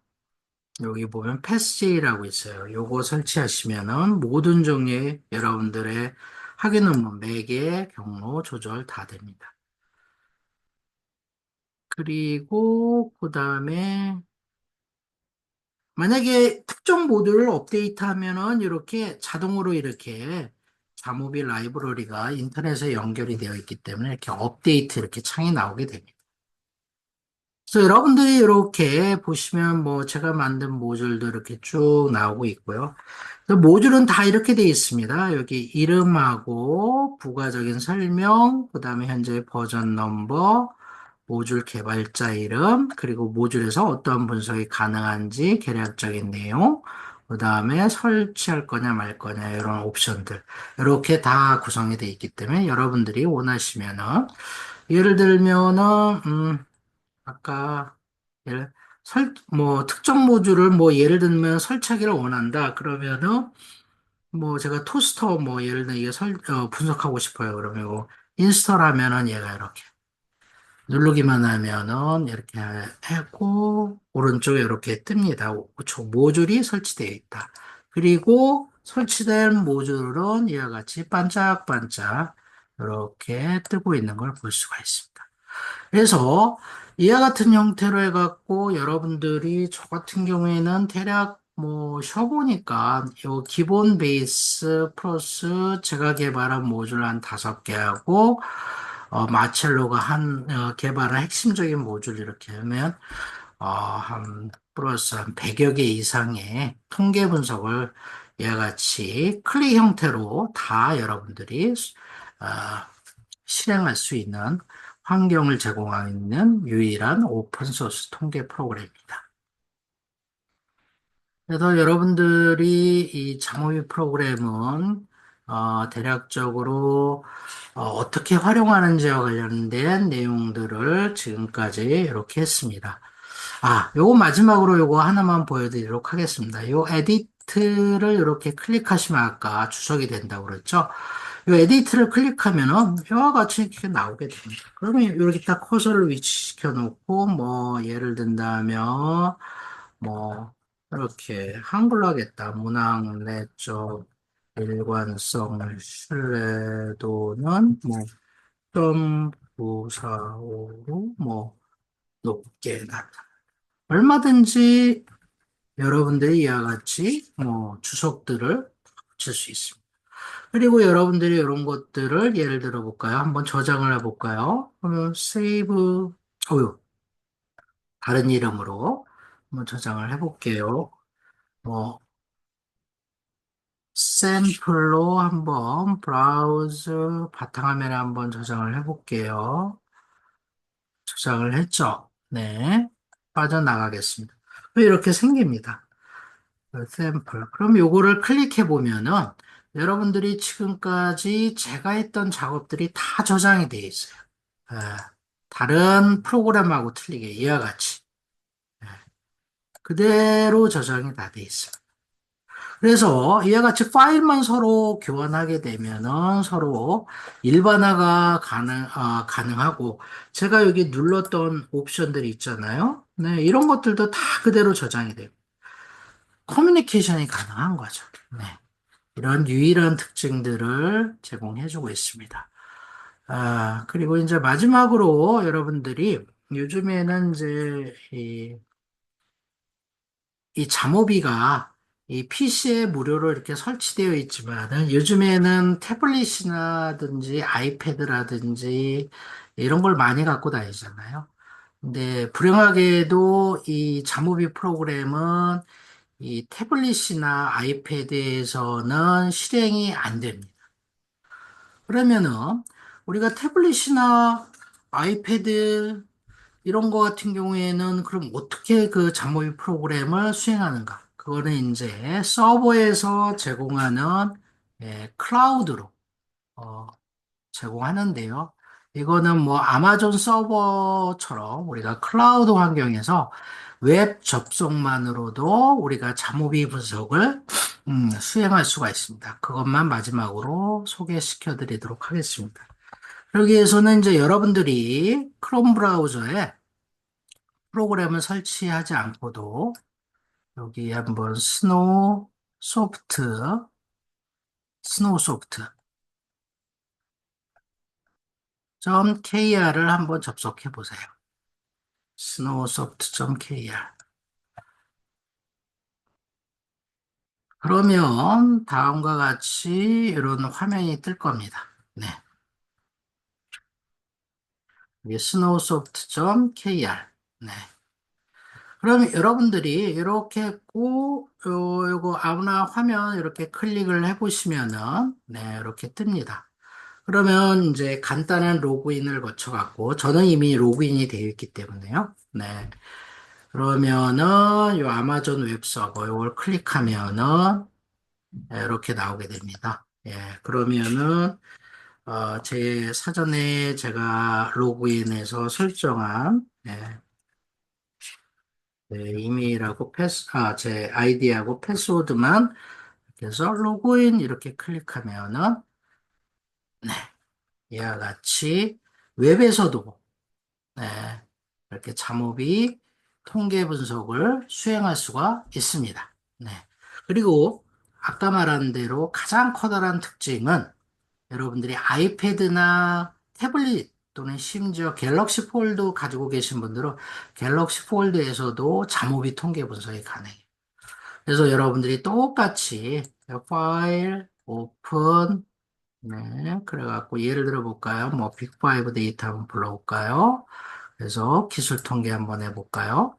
여기 보면 패스제이라고 있어요. 요거 설치하시면은 모든 종류의 여러분들의 확인 업무, 매개, 경로, 조절 다 됩니다. 그리고 그 다음에 만약에 특정 모듈을 업데이트하면은 이렇게 자동으로 이렇게 자모비 라이브러리가 인터넷에 연결이 되어 있기 때문에 이렇게 업데이트 이렇게 창이 나오게 됩니다. 그래서 여러분들이 이렇게 보시면 뭐 제가 만든 모듈도 이렇게 쭉 나오고 있고요. 그래서 모듈은 다 이렇게 되어 있습니다. 여기 이름하고 부가적인 설명, 그 다음에 현재 버전 넘버, 모듈 개발자 이름, 그리고 모듈에서 어떤 분석이 가능한지 계략적인 내용, 그 다음에 설치할 거냐 말 거냐 이런 옵션들 이렇게 다 구성이 되어 있기 때문에 여러분들이 원하시면은 예를 들면은 아까 뭐 특정 모듈을 뭐 예를 들면 설치하기를 원한다 그러면은 뭐 제가 토스터 뭐 예를 들면 이게 분석하고 싶어요 그러면 이거 인스톨 하면은 얘가 이렇게 누르기만 하면은 이렇게 하고 오른쪽에 이렇게 뜹니다. 그쵸? 모듈이 설치되어 있다. 그리고 설치된 모듈은 이와 같이 반짝반짝 이렇게 뜨고 있는 걸 볼 수가 있습니다. 그래서 이와 같은 형태로 해갖고 여러분들이 저 같은 경우에는 대략 뭐 쉬어보니까 요 기본 베이스 플러스 제가 개발한 모듈 한 5개 하고 마첼로가 개발한 핵심적인 모듈 이렇게 하면 한 플러스 한 100여 개 이상의 통계 분석을 이와 같이 클릭 형태로 다 여러분들이 어, 실행할 수 있는 환경을 제공하고 있는 유일한 오픈소스 통계 프로그램입니다. 그래서 여러분들이 이 자모비 프로그램은 대략적으로 떻게 활용하는지와 관련된 내용들을 지금까지 이렇게 했습니다. 요거 마지막으로 요거 하나만 보여드리도록 하겠습니다. 요 에디트를 이렇게 클릭하시면 아까 주석이 된다고 그랬죠? 요 에디트를 클릭하면은 이와 같이 이렇게 나오게 됩니다. 그러면 이렇게 딱 커서를 위치시켜 놓고 뭐 예를 든다면 뭐 이렇게 한글로 하겠다. 문항 내적 일관성 신뢰도는 뭐 0.945로 뭐 높게 나타. 얼마든지 여러분들이 이와 같이 뭐 주석들을 붙일 수 있습니다. 그리고 여러분들이 이런 것들을 예를 들어 볼까요? 한번 저장을 해볼까요? 그러면 세이브, 어유, 다른 이름으로 한번 저장을 해볼게요. 뭐, 샘플로 한번 브라우저 바탕화면에 한번 저장을 해볼게요. 저장을 했죠? 네. 빠져나가겠습니다. 이렇게 생깁니다. 샘플. 그럼 요거를 클릭해 보면은 여러분들이 지금까지 제가 했던 작업들이 다 저장이 되어 있어요. 예, 다른 프로그램하고 틀리게 이와 같이 그대로 저장이 다 되어 있어요. 그래서 이와 같이 파일만 서로 교환하게 되면은 서로 일반화가 가능하고 제가 여기 눌렀던 옵션들이 있잖아요. 네, 이런 것들도 다 그대로 저장이 되고 커뮤니케이션이 가능한 거죠. 네. 이런 유일한 특징들을 제공해주고 있습니다. 그리고 이제 마지막으로 여러분들이 요즘에는 이제 이 잠오비가 이 PC에 무료로 이렇게 설치되어 있지만은 요즘에는 태블릿이라든지 아이패드라든지 이런 걸 많이 갖고 다니잖아요. 근데 불행하게도 이 잠오비 프로그램은 이 태블릿이나 아이패드에서는 실행이 안 됩니다. 그러면은 우리가 태블릿이나 아이패드 이런 거 같은 경우에는 그럼 어떻게 그 잠오비 프로그램을 수행하는가? 그거는 이제 서버에서 제공하는 클라우드로 어, 제공하는데요. 이거는 뭐 아마존 서버처럼 우리가 클라우드 환경에서 웹 접속만으로도 우리가 잠오비 분석을 수행할 수가 있습니다. 그것만 마지막으로 소개시켜 드리도록 하겠습니다. 여기에서는 이제 여러분들이 크롬 브라우저에 프로그램을 설치하지 않고도 여기 한번 snow 소프트.kr을 한번 접속해 보세요. snowsoft.kr. 그러면 다음과 같이 이런 화면이 뜰 겁니다. 네. 이게 snowsoft.kr. 네. 그럼 여러분들이 이렇게 꼭 요거 아무나 화면 이렇게 클릭을 해보시면은 네, 이렇게 뜹니다. 그러면 이제 간단한 로그인을 거쳐갖고 저는 이미 로그인이 되어 있기 때문에요. 네. 그러면은 요 아마존 웹서버 요걸 클릭하면은 네, 이렇게 나오게 됩니다. 예, 그러면은 제 사전에 제가 로그인해서 설정한 네, 이메일하고 제 아이디하고 패스워드만 그래서 로그인 이렇게 클릭하면은 네, 이와 같이 웹에서도 네, 이렇게 잠오비 통계 분석을 수행할 수가 있습니다. 네. 그리고 아까 말한 대로 가장 커다란 특징은 여러분들이 아이패드나 태블릿 또는 심지어 갤럭시 폴드 가지고 계신 분들은 갤럭시 폴드에서도 잠오비 통계 분석이 가능해요. 그래서 여러분들이 똑같이 파일, 오픈, 네, 그래갖고 예를 들어 볼까요? 뭐 빅5 데이터 한번 불러볼까요? 그래서 기술 통계 한번 해볼까요?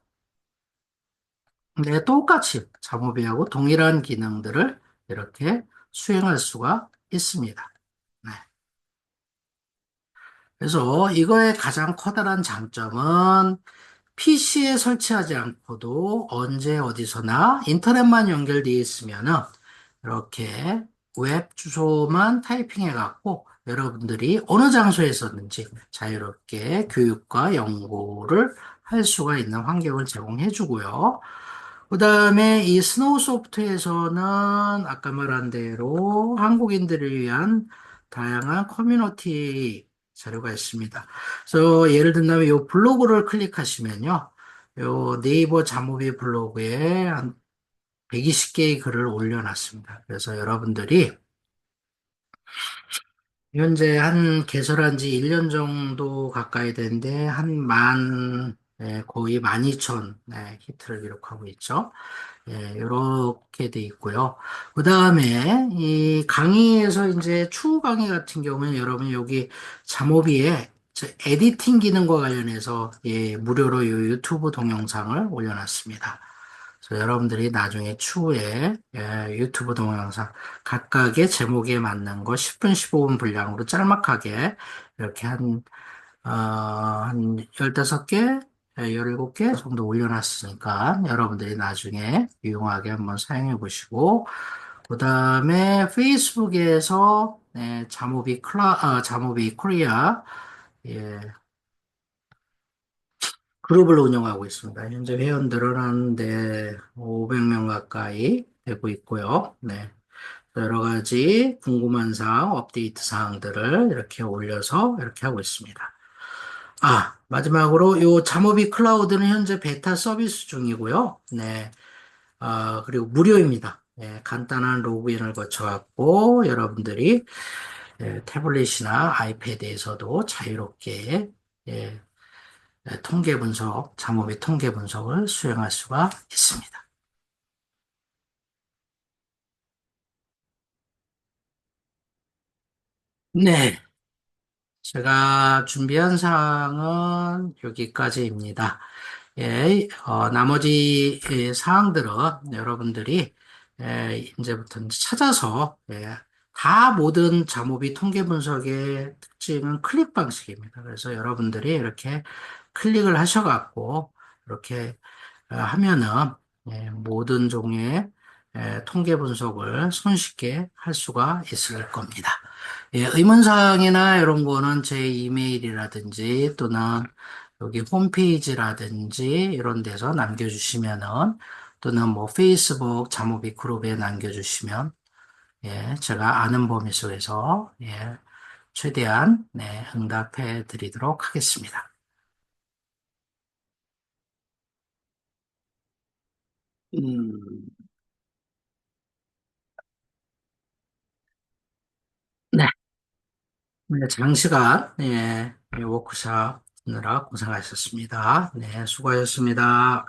네, 똑같이 잠오비하고 동일한 기능들을 이렇게 수행할 수가 있습니다. 네. 그래서 이거의 가장 커다란 장점은 PC에 설치하지 않고도 언제 어디서나 인터넷만 연결되어 있으면은 이렇게 웹 주소만 타이핑해 갖고 여러분들이 어느 장소에 있었는지 자유롭게 교육과 연구를 할 수가 있는 환경을 제공해 주고요. 그 다음에 이 스노우 소프트에서는 아까 말한 대로 한국인들을 위한 다양한 커뮤니티 자료가 있습니다. 그래서 예를 든다면 이 블로그를 클릭하시면요. 요 네이버 자모비 블로그에 한 120개의 글을 올려놨습니다. 그래서 여러분들이 현재 한 개설한 지 1년 정도 가까이 됐는데 거의 12,000 히트를 기록하고 있죠. 이렇게 돼 있고요. 그 다음에 이 강의에서 이제 추후 강의 같은 경우는 여러분 여기 자모비에 저 에디팅 기능과 관련해서 무료로 이 유튜브 동영상을 올려놨습니다. 그래서 여러분들이 나중에 추후에 유튜브 동영상 각각의 제목에 맞는 거 10분, 15분 분량으로 짤막하게 이렇게 한 15개, 17개 정도 올려놨으니까 여러분들이 나중에 유용하게 한번 사용해 보시고, 그 다음에 페이스북에서 자모비 코리아 예, 그룹을 운영하고 있습니다. 현재 회원 늘어나는데 500명 가까이 되고 있고요. 네. 여러 가지 궁금한 사항, 업데이트 사항들을 이렇게 올려서 이렇게 하고 있습니다. 마지막으로 요 자모비 클라우드는 현재 베타 서비스 중이고요. 네. 그리고 무료입니다. 간단한 로그인을 거쳐갖고 여러분들이 태블릿이나 아이패드에서도 자유롭게 예, 통계 분석, 자모비 통계 분석을 수행할 수가 있습니다. 네. 제가 준비한 사항은 여기까지입니다. 나머지 사항들은 여러분들이 이제부터 이제 찾아서 다 모든 자모비 통계 분석의 특징은 클릭 방식입니다. 그래서 여러분들이 이렇게 클릭을 하셔갖고 이렇게 하면은 모든 종류의 통계 분석을 손쉽게 할 수가 있을 겁니다. 의문사항이나 이런 거는 제 이메일이라든지 또는 여기 홈페이지라든지 이런 데서 남겨주시면은 또는 뭐 페이스북 자모비 그룹에 남겨주시면 제가 아는 범위 속에서 최대한 응답해 드리도록 하겠습니다. 음, 네. 네, 장시간 워크샵 하느라 고생하셨습니다. 네, 수고하셨습니다.